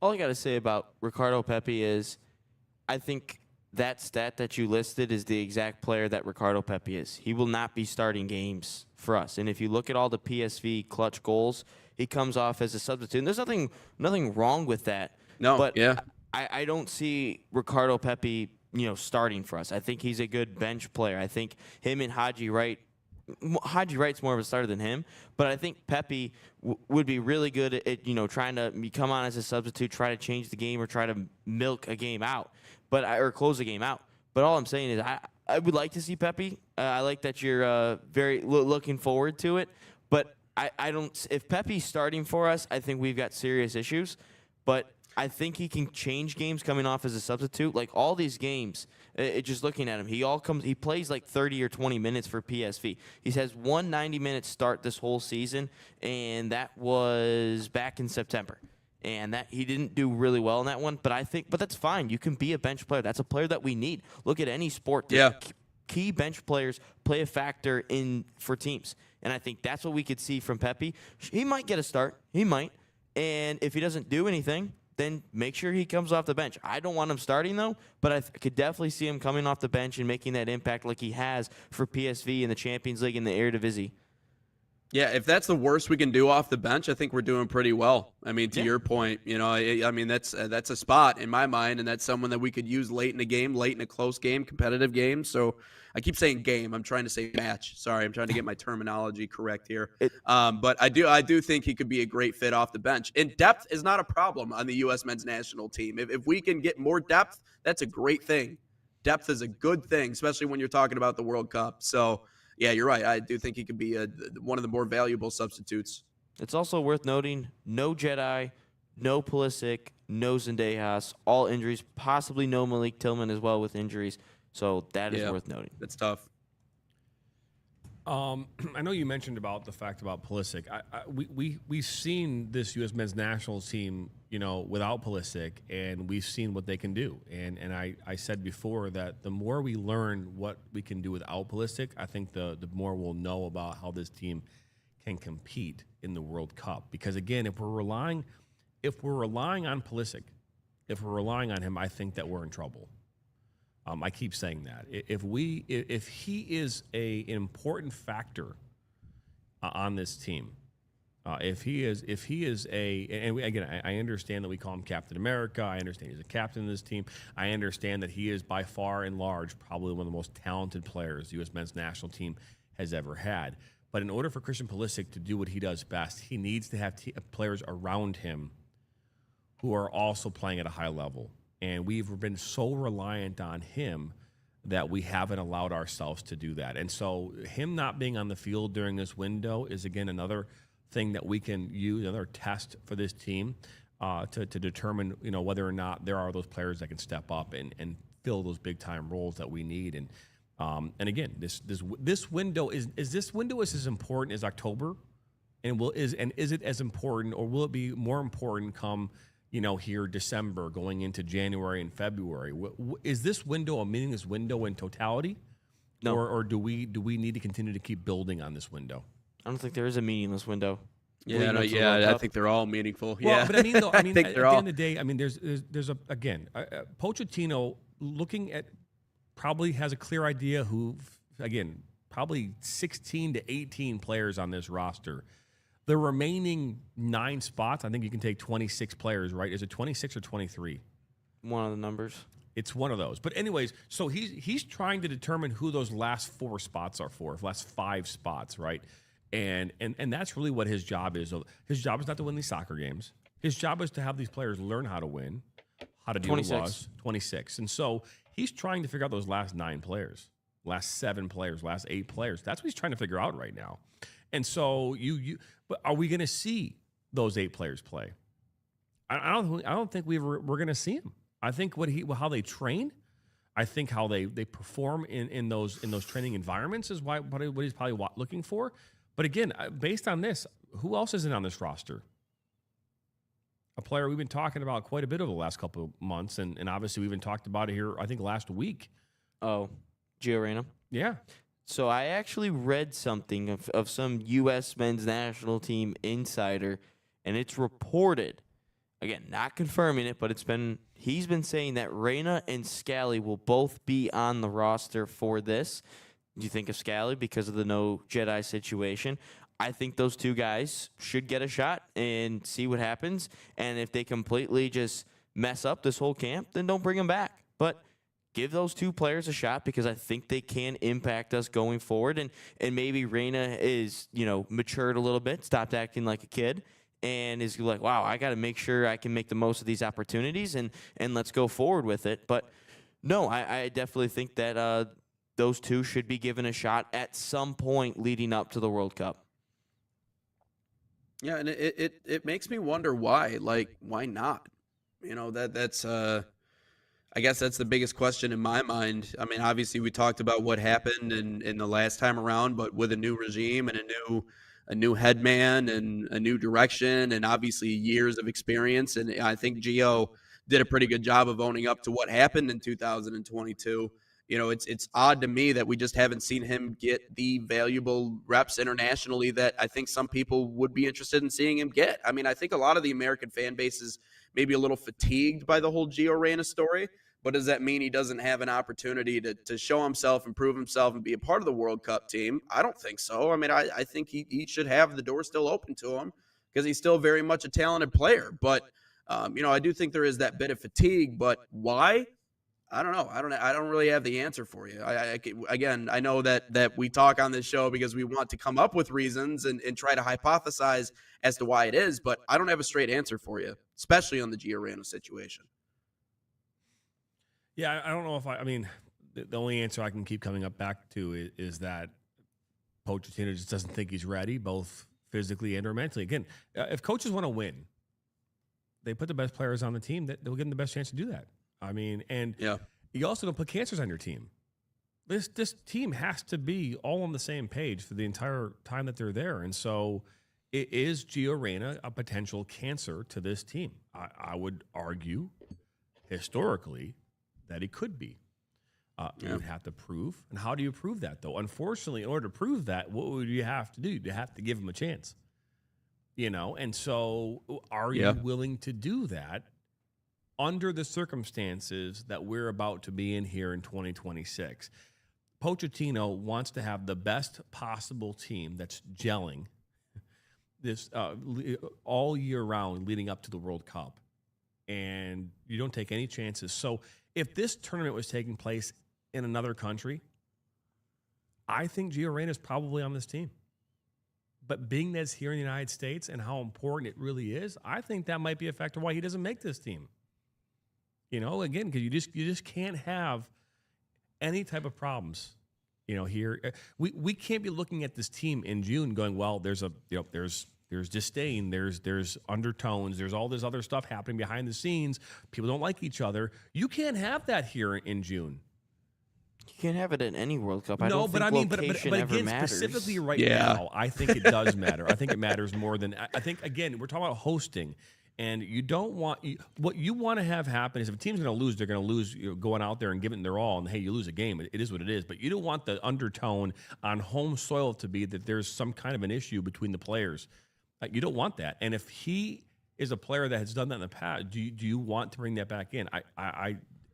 All I got to say about Ricardo Pepi is, I think that stat that you listed is the exact player that Ricardo Pepi is. He will not be starting games for us. And if you look at all the PSV clutch goals, he comes off as a substitute. And there's nothing wrong with that. No, but yeah. I don't see Ricardo Pepi, starting for us. I think he's a good bench player. I think him and Haji Wright's more of a starter than him, but I think Pepi would be really good at trying to come on as a substitute, try to change the game or try to milk a game out, or close a game out. But all I'm saying is I would like to see Pepi. I like that you're very looking forward to it, but I don't. If Pepi's starting for us, I think we've got serious issues. But I think he can change games coming off as a substitute. Like all these games, just looking at him, he plays like 30 or 20 minutes for PSV. He has 190-minute start this whole season, and that was back in September. And that he didn't do really well in that one, but that's fine. You can be a bench player. That's a player that we need. Look at any sport. Yeah. Key bench players play a factor for teams. And I think that's what we could see from Pepi. He might get a start. He might. And if he doesn't do anything, then make sure he comes off the bench. I don't want him starting, though, but I could definitely see him coming off the bench and making that impact like he has for PSV in the Champions League and the Eredivisie. Yeah, if that's the worst we can do off the bench, I think we're doing pretty well. I mean, to your point, that's a spot in my mind, and that's someone that we could use late in a game, late in a close game, competitive game. So I keep saying game. I'm trying to say match. Sorry, I'm trying to get my terminology correct here. But I do think he could be a great fit off the bench. And depth is not a problem on the U.S. men's national team. If we can get more depth, that's a great thing. Depth is a good thing, especially when you're talking about the World Cup. So, yeah, you're right. I do think he could be one of the more valuable substitutes. It's also worth noting, no Jedi, no Pulisic, no Zendejas, all injuries, possibly no Malik Tillman as well with injuries. So that is worth noting. That's tough. I know you mentioned about the fact about Pulisic. We've seen this U.S. men's national team, without Pulisic, and we've seen what they can do. And I said before that the more we learn what we can do without Pulisic, I think the more we'll know about how this team can compete in the World Cup. Because again, if we're relying on Pulisic, if we're relying on him, I think that we're in trouble. I keep saying that. If he is an important factor on this team, if he is I understand that we call him Captain America. I understand he's a captain of this team. I understand that he is by far and large probably one of the most talented players the U.S. men's national team has ever had. But in order for Christian Pulisic to do what he does best, he needs to have players around him who are also playing at a high level. And we've been so reliant on him that we haven't allowed ourselves to do that. And so him not being on the field during this window is, again, another thing that we can use, another test for this team to determine, whether or not there are those players that can step up and fill those big-time roles that we need. And again, this window is this window as important as October? And is it as important, or will it be more important come here December, going into January and February? Is this window a meaningless window in totality? No. Or do we need to continue to keep building on this window? I don't think there is a meaningless window. I think they're all meaningful. Well, Yeah, but I mean, though, at the they're end all. of the day, there's Pochettino looking at probably has a clear idea who, again, probably 16 to 18 players on this roster. The remaining 9 spots, I think you can take 26 players, right? Is it 26 or 23? one of the numbers. It's one of those. But anyways, so he's trying to determine who those last 4 spots are for, last 5 spots, right? And that's really what his job is. His job is not to win these soccer games. His job is to have these players learn how to win, how to deal with loss. 26. And so he's trying to figure out those last 9 players, last 7 players, last 8 players. That's what he's trying to figure out right now. And so but are we going to see those 8 players play? I don't think we're going to see them. I think how they train, I think how they perform in those training environments is what he's probably looking for. But again, based on this, who else isn't on this roster? A player we've been talking about quite a bit over the last couple of months, and obviously we've been talked about it here, I think, last week. Oh, Gio Reyna? Yeah. So I actually read something of some U.S. men's national team insider, and it's reported, again, not confirming it, but he's been saying that Reyna and Scally will both be on the roster for this. You think of Scally because of the no Jedi situation. I think those 2 guys should get a shot and see what happens. And if they completely just mess up this whole camp, then don't bring them back. But give those 2 players a shot because I think they can impact us going forward. And maybe Reyna is, matured a little bit, stopped acting like a kid, and is like, wow, I got to make sure I can make the most of these opportunities and let's go forward with it. But no, I definitely think that those 2 should be given a shot at some point leading up to the World Cup. Yeah, and it makes me wonder why. Like, why not? That's I guess that's the biggest question in my mind. I mean, obviously we talked about what happened in the last time around, but with a new regime and a new head man and a new direction and obviously years of experience. And I think Gio did a pretty good job of owning up to what happened in 2022. It's odd to me that we just haven't seen him get the valuable reps internationally that I think some people would be interested in seeing him get. I mean, I think a lot of the American fan base is maybe a little fatigued by the whole Gio Reyna story. But does that mean he doesn't have an opportunity to show himself and prove himself and be a part of the World Cup team? I don't think so. I mean, I think he should have the door still open to him because he's still very much a talented player. But, I do think there is that bit of fatigue. But why? I don't know. I don't really have the answer for you. Again, I know that we talk on this show because we want to come up with reasons and try to hypothesize as to why it is. But I don't have a straight answer for you, especially on the Gio Reyna situation. Yeah, I don't know if I mean, the only answer I can keep coming up back to is that Pochettino just doesn't think he's ready, both physically and or mentally. Again, if coaches want to win, they put the best players on the team, they'll give them the best chance to do that. I mean, and you also don't put cancers on your team. This team has to be all on the same page for the entire time that they're there. And so is Gio Reyna a potential cancer to this team? I would argue historically that he could be. You would have to prove. And how do you prove that, though? Unfortunately, in order to prove that, what would you have to do? You have to give him a chance. And so are you willing to do that under the circumstances that we're about to be in here in 2026? Pochettino wants to have the best possible team that's gelling this all year round leading up to the World Cup. And you don't take any chances. So if this tournament was taking place in another country, I think Gio Reyna is probably on this team. But being that it's here in the United States and how important it really is, I think that might be a factor why he doesn't make this team. Again, because you just can't have any type of problems. Here we can't be looking at this team in June going, well, there's disdain, there's undertones, there's all this other stuff happening behind the scenes. People don't like each other. You can't have that here in June. You can't have it at any World Cup. No, but I mean, but again, matters. specifically right now, I think it does matter. I think it matters more than I think. Again, we're talking about hosting, and you don't want what you want to have happen is if a team's going to lose, they're going to lose. Going out there and giving their all, and hey, you lose a game, it is what it is. But you don't want the undertone on home soil to be that there's some kind of an issue between the players. You don't want that. And if he is a player that has done that in the past, do you want to bring that back in?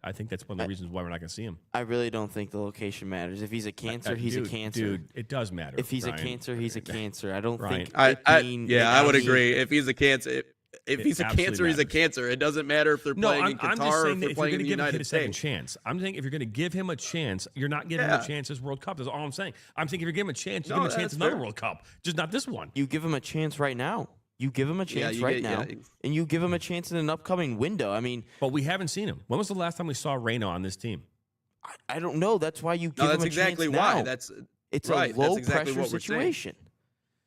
I think that's one of the reasons why we're not going to see him. I really don't think the location matters. If he's a cancer, he's a cancer. Dude, it does matter. If he's Brian. a cancer, he's a cancer. I don't think. I would agree. If he's a cancer, If he's a absolutely cancer, he's a matters. cancer. It doesn't matter if they're No, playing in I'm just Qatar or saying if that they're if you're playing going in to the give a kid a United second States. chance, I'm saying if you're going to give him a chance, you're not giving him a chance this World Cup. That's all I'm saying. I'm saying if you're giving him a chance, you give him a chance that's another fair. World Cup, just not this one. You give him a chance right now. You give him a chance right now, and you give him a chance in an upcoming window. I mean, But we haven't seen him. When was the last time we saw Reyna on this team? I don't know. That's why you give No, him that's a exactly chance why. now. It's right. a low That's exactly pressure what we're saying. situation.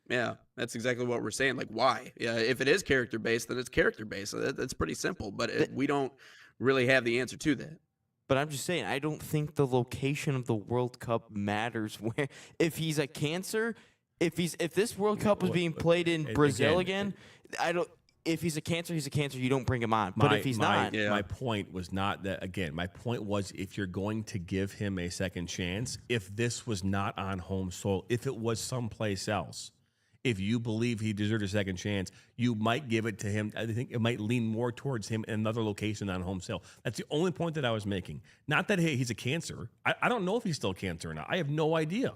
Yeah, that's exactly what we're saying. Like, why? Yeah, if it is character based, then it's character based. That's pretty simple. But we don't really have the answer to that. But I'm just saying, I don't think the location of the World Cup matters. Where if he's a cancer, if this World Cup was being played in Brazil again, I don't. If he's a cancer, he's a cancer. You don't bring him on. But if he's not, my point was not that. Again, my point was if you're going to give him a second chance, if this was not on home soil, if it was someplace else, if you believe he deserved a second chance, you might give it to him. I think it might lean more towards him in another location on home soil. That's the only point that I was making. Not that, hey, he's a cancer. I don't know if he's still cancer or not. I have no idea.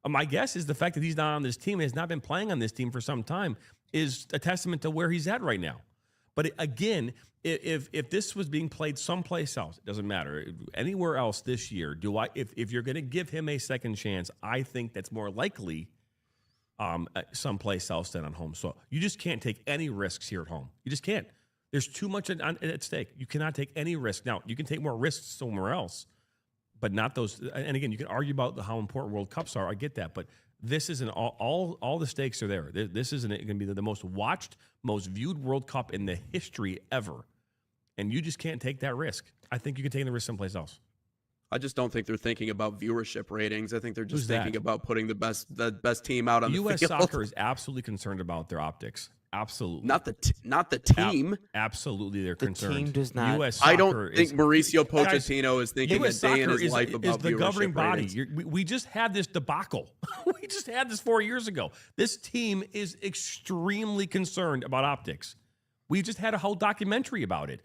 My guess is the fact that he's not on this team and has not been playing on this team for some time is a testament to where he's at right now. But again, if this was being played someplace else, it doesn't matter. Anywhere else this year, if you're going to give him a second chance, I think that's more likely someplace else than on home soil. You just can't take any risks here at home. You just can't. There's too much at stake. You cannot take any risk. Now, you can take more risks somewhere else, but not those. And again, you can argue about how important World Cups are. I get that, but this isn't all the stakes are there. This isn't going to be the most watched, most viewed World Cup in the history ever, and you just can't take that risk. I think you can take the risk someplace else. I just don't think they're thinking about viewership ratings. I think they're just Who's thinking that? about putting the best team out on the U.S. field. soccer is absolutely concerned about their optics. Absolutely. Not the team. Absolutely, they're The concerned. team does not- U.S. I soccer don't think is, Mauricio Guys, Pochettino is thinking a U.S. day in soccer his life is about the governing viewership body. ratings. We just had this debacle. We just had this 4 years ago. This team is extremely concerned about optics. We just had a whole documentary about it.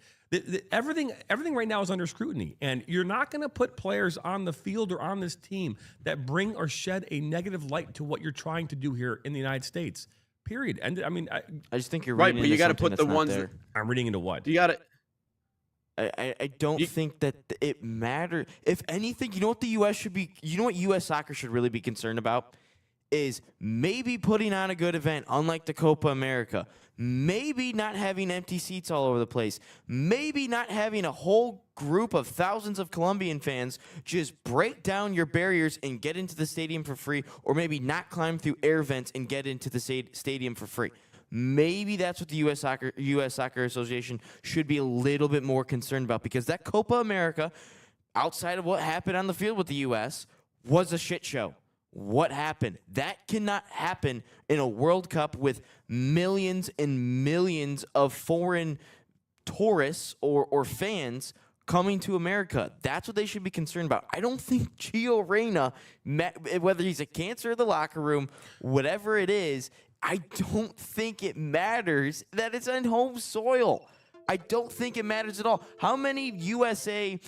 Everything right now is under scrutiny, and you're not going to put players on the field or on this team that bring or shed a negative light to what you're trying to do here in the United States. Period. And I mean, I just think you're Right, reading but you got to put the ones that I'm reading into what? you got to. I don't think that it matters. If anything, you know what the U.S. should be. You know what U.S. soccer should really be concerned about is maybe putting on a good event, unlike the Copa America. Maybe not having empty seats all over the place. Maybe not having a whole group of thousands of Colombian fans just break down your barriers and get into the stadium for free, or maybe not climb through air vents and get into the stadium for free. Maybe that's what the U.S. Soccer Association should be a little bit more concerned about, because that Copa America, outside of what happened on the field with the U.S., was a shit show. What happened? That cannot happen in a World Cup with millions and millions of foreign tourists or fans coming to America. That's what they should be concerned about. I don't think Gio Reyna, whether he's a cancer in the locker room, whatever it is, I don't think it matters that it's on home soil. I don't think it matters at all. How many USA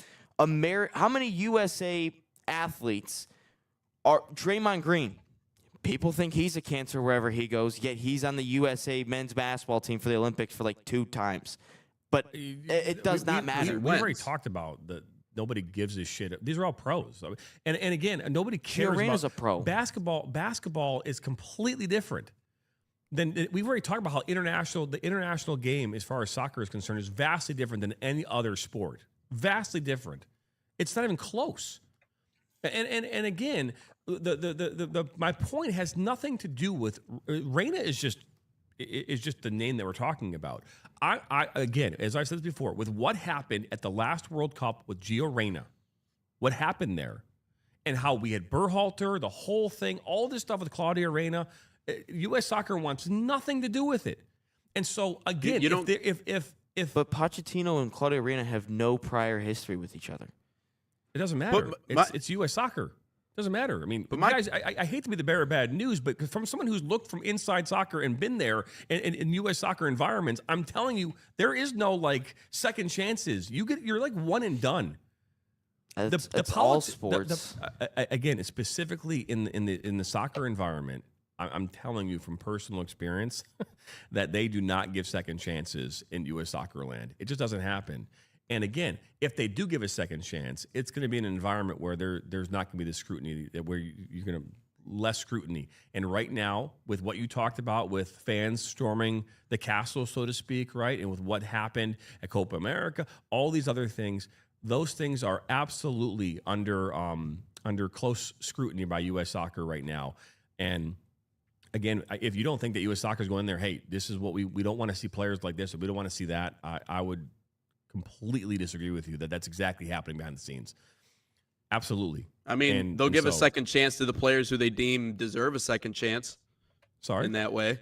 athletes are Draymond Green? People think he's a cancer wherever he goes, yet he's on the USA men's basketball team for the Olympics for like 2 times. But it does not matter. We've already talked about that. Nobody gives a shit. These are all pros, and again, nobody cares Reyna's about a pro. Basketball is completely different. Then we've already talked about how the international game, as far as soccer is concerned, is vastly different than any other sport. Vastly different. It's not even close. And again, my point has nothing to do with Reyna. Is just the name that we're talking about. I again, as I said before, with what happened at the last World Cup with Gio Reyna, what happened there, and how we had Berhalter, the whole thing, all this stuff with Claudio Reyna, U.S. Soccer wants nothing to do with it. And so again, if But Pochettino and Claudio Reyna have no prior history with each other. it doesn't matter. It's U.S. Soccer. It doesn't matter. I mean, guys, I hate to be the bearer of bad news, but from someone who's looked from inside soccer and been there in U.S. soccer environments, I'm telling you, there is no like second chances. You're like one and done. It's all sports. Again, specifically in the soccer environment, I'm telling you from personal experience that they do not give second chances in U.S. soccer land. It just doesn't happen. And again, if they do give a second chance, it's going to be an environment where there's not going to be the scrutiny, where you're going to less scrutiny. And right now, with what you talked about, with fans storming the castle, so to speak, right, and with what happened at Copa America, all these other things, those things are absolutely under close scrutiny by U.S. Soccer right now. And again, if you don't think that U.S. Soccer is going there, hey, this is what we don't want to see players like this, or we don't want to see that, I would completely disagree with you that that's exactly happening behind the scenes. Absolutely. I mean, they'll give a second chance to the players who they deem deserve a second chance. Sorry? In that way.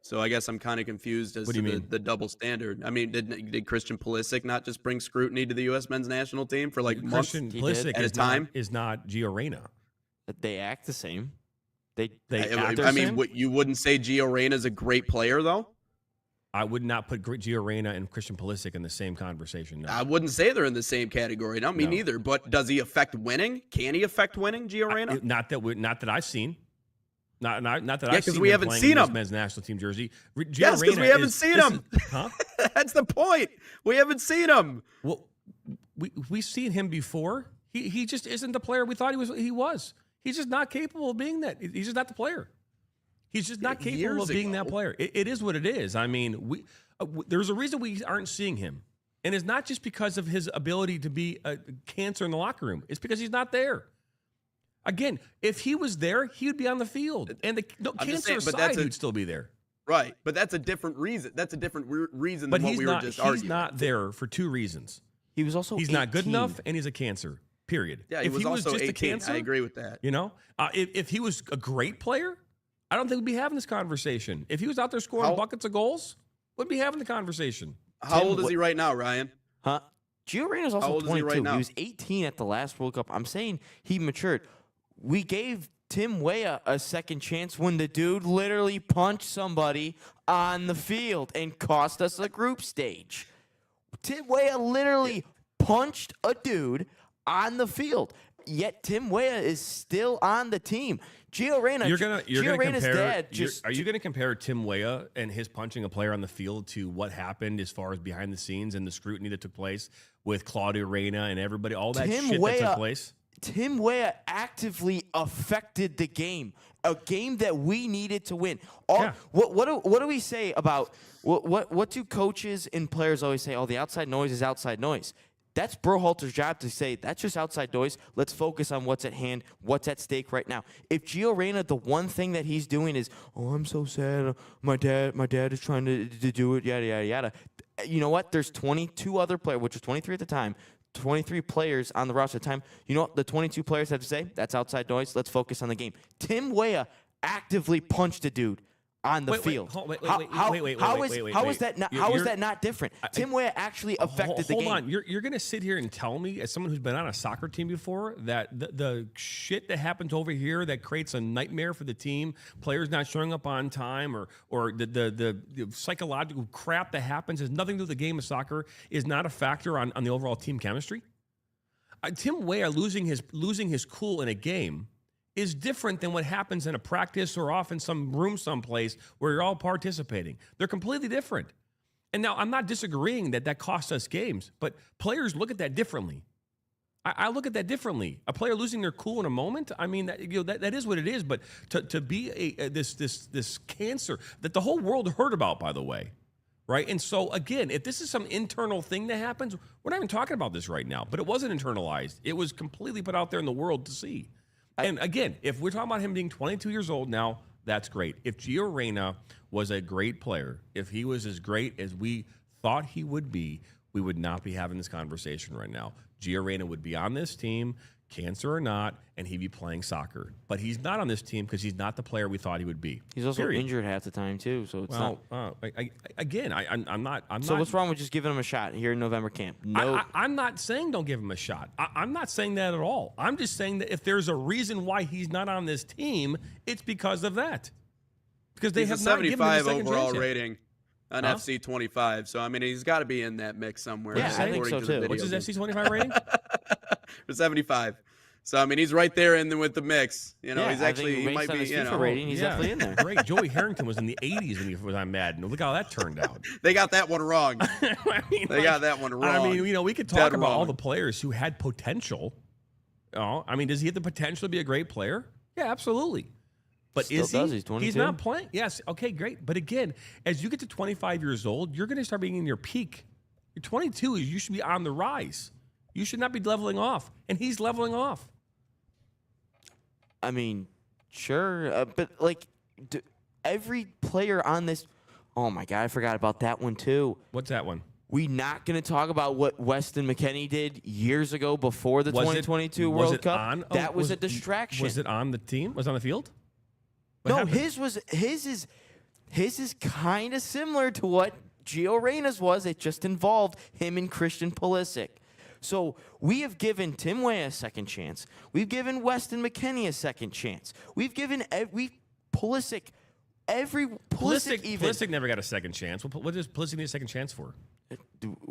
So I guess I'm kind of confused as to the double standard. I mean, did Christian Pulisic not just bring scrutiny to the U.S. men's national team for like months Christian Pulisic at a time? Is not Gio Reyna. They act the same. They I mean, you wouldn't say Gio Reyna is a great player, though? I would not put Gio Reyna and Christian Pulisic in the same conversation. No. I wouldn't say they're in the same category. No, me neither. But does he affect winning? Can he affect winning, Gio Reyna? Not that I've seen. Not that I've seen. Because we haven't seen him. Men's national team jersey. Yes, because we haven't seen him. Huh? That's the point. We haven't seen him. Well, we've seen him before. He just isn't the player we thought he was. He's just not capable of being that. He's just not the player. He's just not capable of being that player. It is what it is. I mean, there's a reason we aren't seeing him. And it's not just because of his ability to be a cancer in the locker room. It's because he's not there. Again, if he was there, he would be on the field. And the cancer aside, he'd still be there. Right. But that's a different reason. That's a different reason than what we were just arguing. He's not there for two reasons. He was also He's 18. not good enough, and he's a cancer, period. Yeah, if he was also just 18. a cancer, I agree with that. You know, if he was a great player, I don't think we'd be having this conversation. If he was out there scoring buckets of goals, we'd be having the conversation. How old is he right now, Ryan? Huh? Gio Reyna's also 22. Right now? He was 18 at the last World Cup. I'm saying he matured. We gave Tim Weah a second chance when the dude literally punched somebody on the field and cost us a group stage. Tim Weah literally punched a dude on the field. Yet Tim Weah is still on the team. Gio Reyna, Gio Reyna's dad are you going to compare Tim Weah and his punching a player on the field to what happened as far as behind the scenes and the scrutiny that took place with Claudio Reyna and everybody, all that shit that took place? Tim Weah actively affected the game, a game that we needed to win. What do we say about what do coaches and players always say? Oh, the outside noise is outside noise. That's Berhalter's job to say, that's just outside noise. Let's focus on what's at hand, what's at stake right now. If Gio Reyna, the one thing that he's doing is, oh, I'm so sad. My dad is trying to do it, yada, yada, yada. You know what? There's 22 other players, which was 23 at the time, 23 players on the roster at the time. You know what the 22 players have to say? That's outside noise. Let's focus on the game. Tim Weah actively punched a dude on the field. How is that not different? Tim Weah actually affected the game. Hold on. You're going to sit here and tell me, as someone who's been on a soccer team before, that the shit that happens over here that creates a nightmare for the team, players not showing up on time, or the psychological crap that happens has nothing to do with the game of soccer, is not a factor on the overall team chemistry? Tim Weah losing his cool in a game is different than what happens in a practice or off in some room someplace where you're all participating. They're completely different. And now I'm not disagreeing that costs us games, but players look at that differently. I look at that differently. A player losing their cool in a moment, I mean, that is what it is. But to be this cancer that the whole world heard about, by the way, right? And so again, if this is some internal thing that happens, we're not even talking about this right now. But it wasn't internalized. It was completely put out there in the world to see. And again, if we're talking about him being 22 years old now, that's great. If Gio Reyna was a great player, if he was as great as we thought he would be, we would not be having this conversation right now. Gio Reyna would be on this team, cancer or not, and he'd be playing soccer. But he's not on this team because he's not the player we thought he would be. He's also injured half the time too, so it's not. I'm not. So what's wrong with just giving him a shot here in November camp? No, I'm not saying don't give him a shot. I'm not saying that at all. I'm just saying that if there's a reason why he's not on this team, it's because of that. Because they have not given him a 75 second overall chance yet. rating on FC 25. So I mean, he's got to be in that mix somewhere. Yeah, I think so too. What's his FC 25 rating? For 75. So I mean, he's right there with the mix. You know, Yeah, he's I actually think he might based on be. his You FIFA know, rating, he's definitely in there. Great. Joey Harrington was in the 80s when he was on Madden. Look how that turned out. they got that one wrong. I mean, They got that one wrong. I mean, you know, we could talk Dead about all wrong. the players who had potential. Oh, I mean, does he have the potential to be a great player? Yeah, absolutely. But Still is he? does. He's 22. He's not playing. Yes. Okay, great. But again, as you get to 25 years old, you're going to start being in your peak. You're 22. You should be on the rise. You should not be leveling off. And he's leveling off. I mean, sure, but like every player on this. Oh my God, I forgot about that one too. What's that one? We not going to talk about what Weston McKennie did years ago before the 2022 was World it Cup. on? That was a distraction. Was it on the team? Was it on the field? What No, happened? his is kind of similar to what Gio Reyna's was. It just involved him and Christian Pulisic. So we have given Tim Weah a second chance. We've given Weston McKennie a second chance. We've given Pulisic Pulisic never got a second chance. What does Pulisic need a second chance for?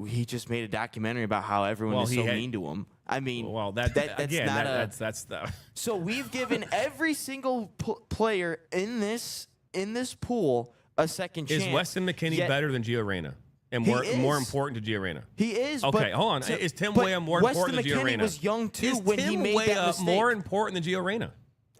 He just made a documentary about how everyone is so mean to him. I mean, Well, that's again, that's the. So we've given every single player in this pool a second chance. Is Weston McKennie Yet better than Gio Reyna? And He more is. important to Gio Reyna? He is. Okay, but hold on. Is Tim Weah more important than Gio Weston Reyna? McKennie was young too Is when Tim he made Weah that mistake. more important than Gio Reyna?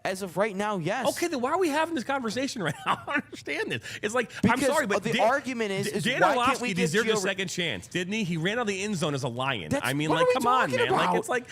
As of right now, yes. Okay, then why are we having this conversation right now? I don't understand this. It's like, I'm Because sorry, but the argument is Dan why can't Orlovsky we give deserved a Gio second chance, didn't he? He ran out of the end zone as a lion. That's- I mean, what like, are we come on, talking man. Like, about? it's like,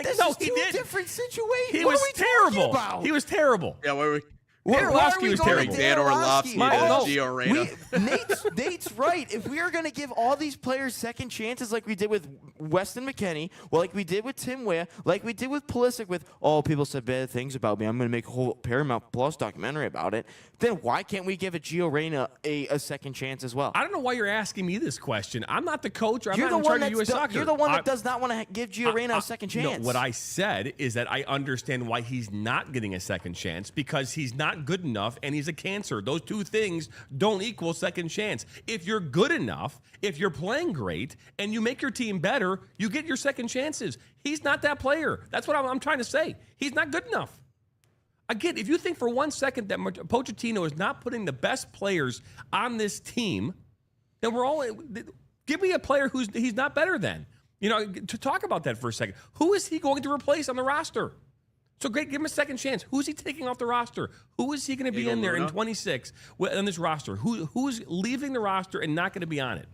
This no, is he two did. different situations. He What was are we talking terrible. about? He was terrible. Yeah, what were we? Dan Why are Orlovsky we was going terrible. to Dan Orlovsky Orlovsky? to No, Gio Reyna. Nate's right. If we are going to give all these players second chances like we did with Weston McKennie, well, like we did with Tim Weah, like we did with Pulisic with, oh, people said bad things about me, I'm going to make a whole Paramount Plus documentary about it, then why can't we give a Gio Reyna a second chance as well? I don't know why you're asking me this question. I'm not the coach. Or I'm You're not the in one charge of U.S. Soccer. You're the one that I- does not want to give Gio Reyna a second chance. No, what I said is that I understand why he's not getting a second chance because he's not good enough and he's a cancer. Those two things don't equal second chance. If you're good enough, if you're playing great, and you make your team better, you get your second chances. He's not that player. That's what I'm trying to say. He's not good enough. Again, if you think for 1 second that Pochettino is not putting the best players on this team, then we're all give me a player he's not better than. You know, to talk about that for a second. Who is he going to replace on the roster? So great, give him a second chance. Who's he taking off the roster? Who is he going to be Diego in there in Luna? 26 on this roster? Who's leaving the roster and not going to be on it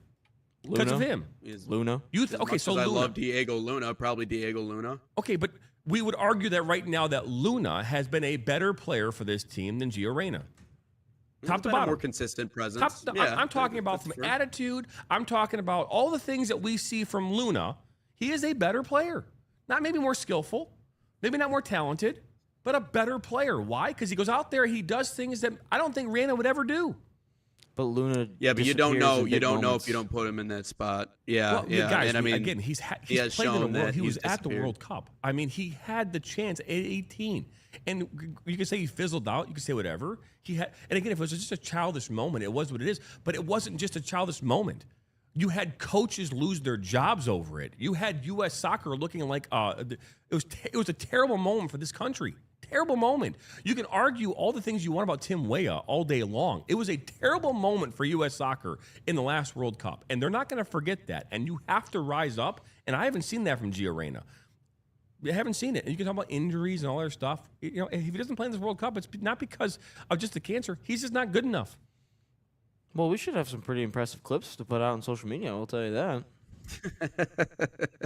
because of Luna? him? Luna? Okay, so I Luna. love Diego Luna, probably Diego Luna. Okay, but we would argue that right now that Luna has been a better player for this team than Gio Reyna. Top He's to been a bottom. more consistent presence. I'm talking about that's from fair. attitude. I'm talking about all the things that we see from Luna. He is a better player. Not maybe more skillful, maybe not more talented, but a better player. Why? Because he goes out there, he does things that I don't think Reyna would ever do. But Luna Yeah, but you don't disappears know. in You big don't know moments. if you don't put him in that spot. Yeah, Well, yeah. guys, and I mean, again, he's has played in the shown world. that He was he's at the disappeared. World Cup. I mean, he had the chance at 18, and you can say he fizzled out. You can say whatever he had. And again, if it was just a childish moment, it was what it is. But it wasn't just a childish moment. You had coaches lose their jobs over it. You had U.S. Soccer looking like it was a terrible moment for this country. Terrible moment. You can argue all the things you want about Tim Weah all day long. It was a terrible moment for U.S. Soccer in the last World Cup, and they're not going to forget that. And you have to rise up. And I haven't seen that from Gio Reyna. I haven't seen it. And you can talk about injuries and all that stuff. You know, if he doesn't play in this World Cup, it's not because of just the cancer. He's just not good enough. Well, we should have some pretty impressive clips to put out on social media, I'll tell you that.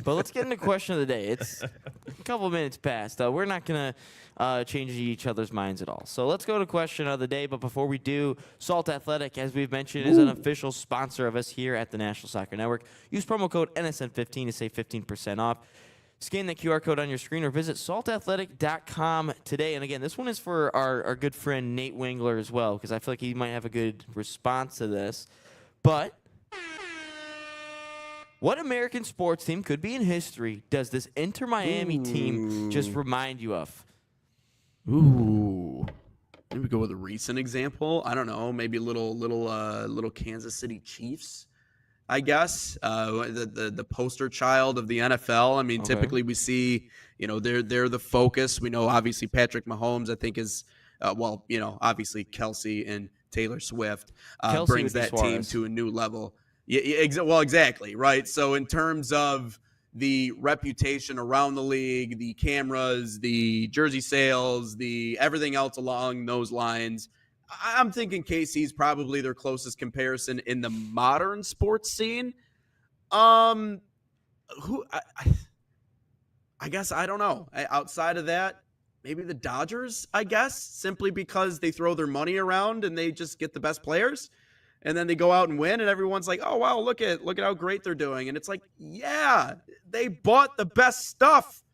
But let's get into question of the day. It's a couple minutes past. We're not going to change each other's minds at all. So let's go to question of the day. But before we do, Salt Athletic, as we've mentioned, is an official sponsor of us here at the National Soccer Network. Use promo code NSN15 to save 15% off. Scan the QR code on your screen or visit saltathletic.com today. And again, this one is for our good friend Nate Wengler as well, because I feel like he might have a good response to this. But what American sports team could be in history does this Inter Miami team just remind you of? Ooh. Maybe go with a recent example. I don't know. Maybe little Kansas City Chiefs. I guess, the poster child of the NFL. I mean, typically we see, they're the focus. We know obviously Patrick Mahomes, I think is, obviously Kelsey and Taylor Swift brings that team to a new level. Well, exactly, right? So in terms of the reputation around the league, the cameras, the jersey sales, the everything else along those lines, I'm thinking KC's probably their closest comparison in the modern sports scene. I guess I don't know. Outside of that, maybe the Dodgers, I guess, simply because they throw their money around and they just get the best players. And then they go out and win, and everyone's like, "Oh wow, look at how great they're doing." And it's like, yeah, they bought the best stuff.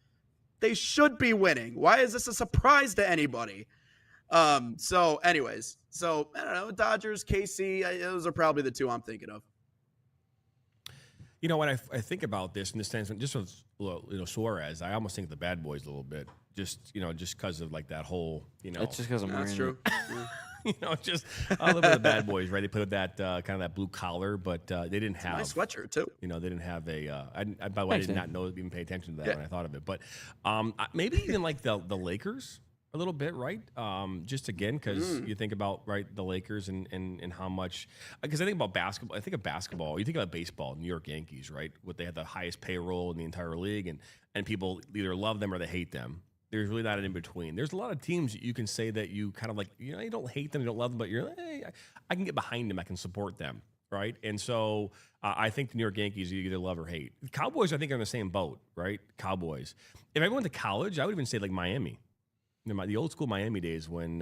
They should be winning. Why is this a surprise to anybody? So I don't know, Dodgers, KC, those are probably the two I'm thinking of. You know, when I think about this in this sense, just with Suarez, I almost think of the Bad Boys a little bit, just because of like that whole, It's just because I'm wearing that's true. Just a little bit of the Bad Boys, right? They put that kind of that blue collar, but they didn't have Nice sweatshirt too. they didn't have a. By the way, I did not know even pay attention to that when I thought of it, but maybe even like the Lakers. A little bit, right? Just again, because you think about the Lakers and how much. Because I think about basketball. I think of basketball. You think about baseball. New York Yankees, right? What they have the highest payroll in the entire league, and people either love them or they hate them. There's really not an in between. There's a lot of teams that you can say that you kind of like. You don't hate them, you don't love them, but you're like, hey, I can get behind them. I can support them, right? And so I think the New York Yankees you either love or hate. The Cowboys, I think, are in the same boat, right? Cowboys. If I went to college, I would even say like Miami. The old school Miami days when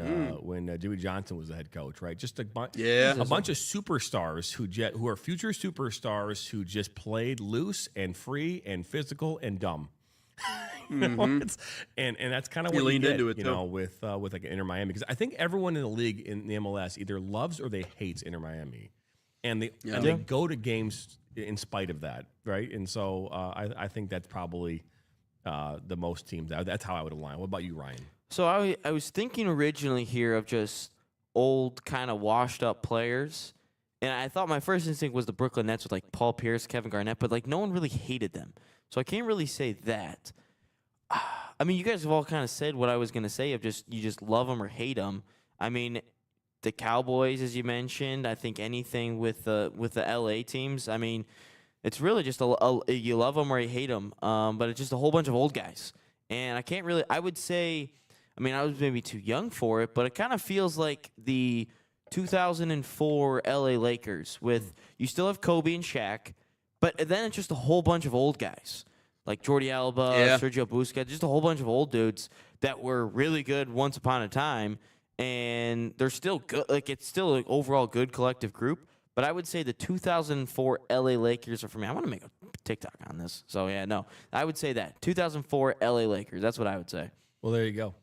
Dewey Johnson was the head coach, right? Just a bunch of superstars who are future superstars who just played loose and free and physical and dumb. And that's kind of what you get, into it, with like Inter Miami, because I think everyone in the league in the MLS either loves or they hates Inter Miami, and they go to games in spite of that, right? And so I think that's probably the most teams. That's how I would align. What about you, Ryan? So I was thinking originally here of just old kind of washed up players, and I thought my first instinct was the Brooklyn Nets with like Paul Pierce, Kevin Garnett, but like no one really hated them, so I can't really say that. I mean, you guys have all kind of said what I was gonna say of just you just love them or hate them. I mean, the Cowboys, as you mentioned, I think anything with the LA teams. I mean, it's really just you love them or you hate them, but it's just a whole bunch of old guys, and I can't really. I would say. I mean, I was maybe too young for it, but it kind of feels like the 2004 LA Lakers with you still have Kobe and Shaq, but then it's just a whole bunch of old guys like Jordi Alba, Sergio Busquets, just a whole bunch of old dudes that were really good once upon a time, and they're still good. Like it's still an overall good collective group. But I would say the 2004 LA Lakers are for me. I want to make a TikTok on this. So, I would say that. 2004 LA Lakers. That's what I would say. Well, there you go.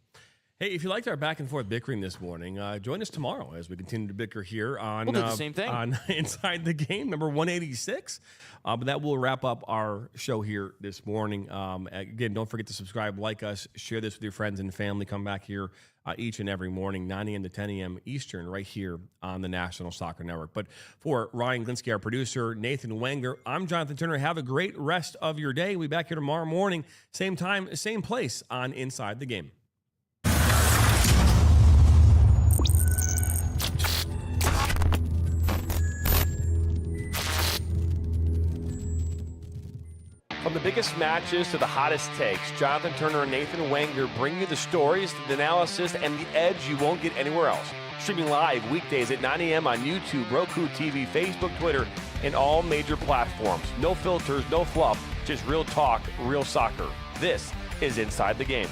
Hey, if you liked our back and forth bickering this morning, join us tomorrow as we continue to bicker here on, we'll do the same thing. On Inside the Game, number 186. But that will wrap up our show here this morning. Again, don't forget to subscribe, like us, share this with your friends and family. Come back here each and every morning, 9 a.m. to 10 a.m. Eastern, right here on the National Soccer Network. But for Ryan Glinsky, our producer, Nathan Wenger, I'm Jonathan Turner. Have a great rest of your day. We'll be back here tomorrow morning, same time, same place on Inside the Game. From the biggest matches to the hottest takes, Jonathan Turner and Nathan Wenger bring you the stories, the analysis, and the edge you won't get anywhere else. Streaming live weekdays at 9 a.m. on YouTube, Roku TV, Facebook, Twitter, and all major platforms. No filters, no fluff, just real talk, real soccer. This is Inside the Game.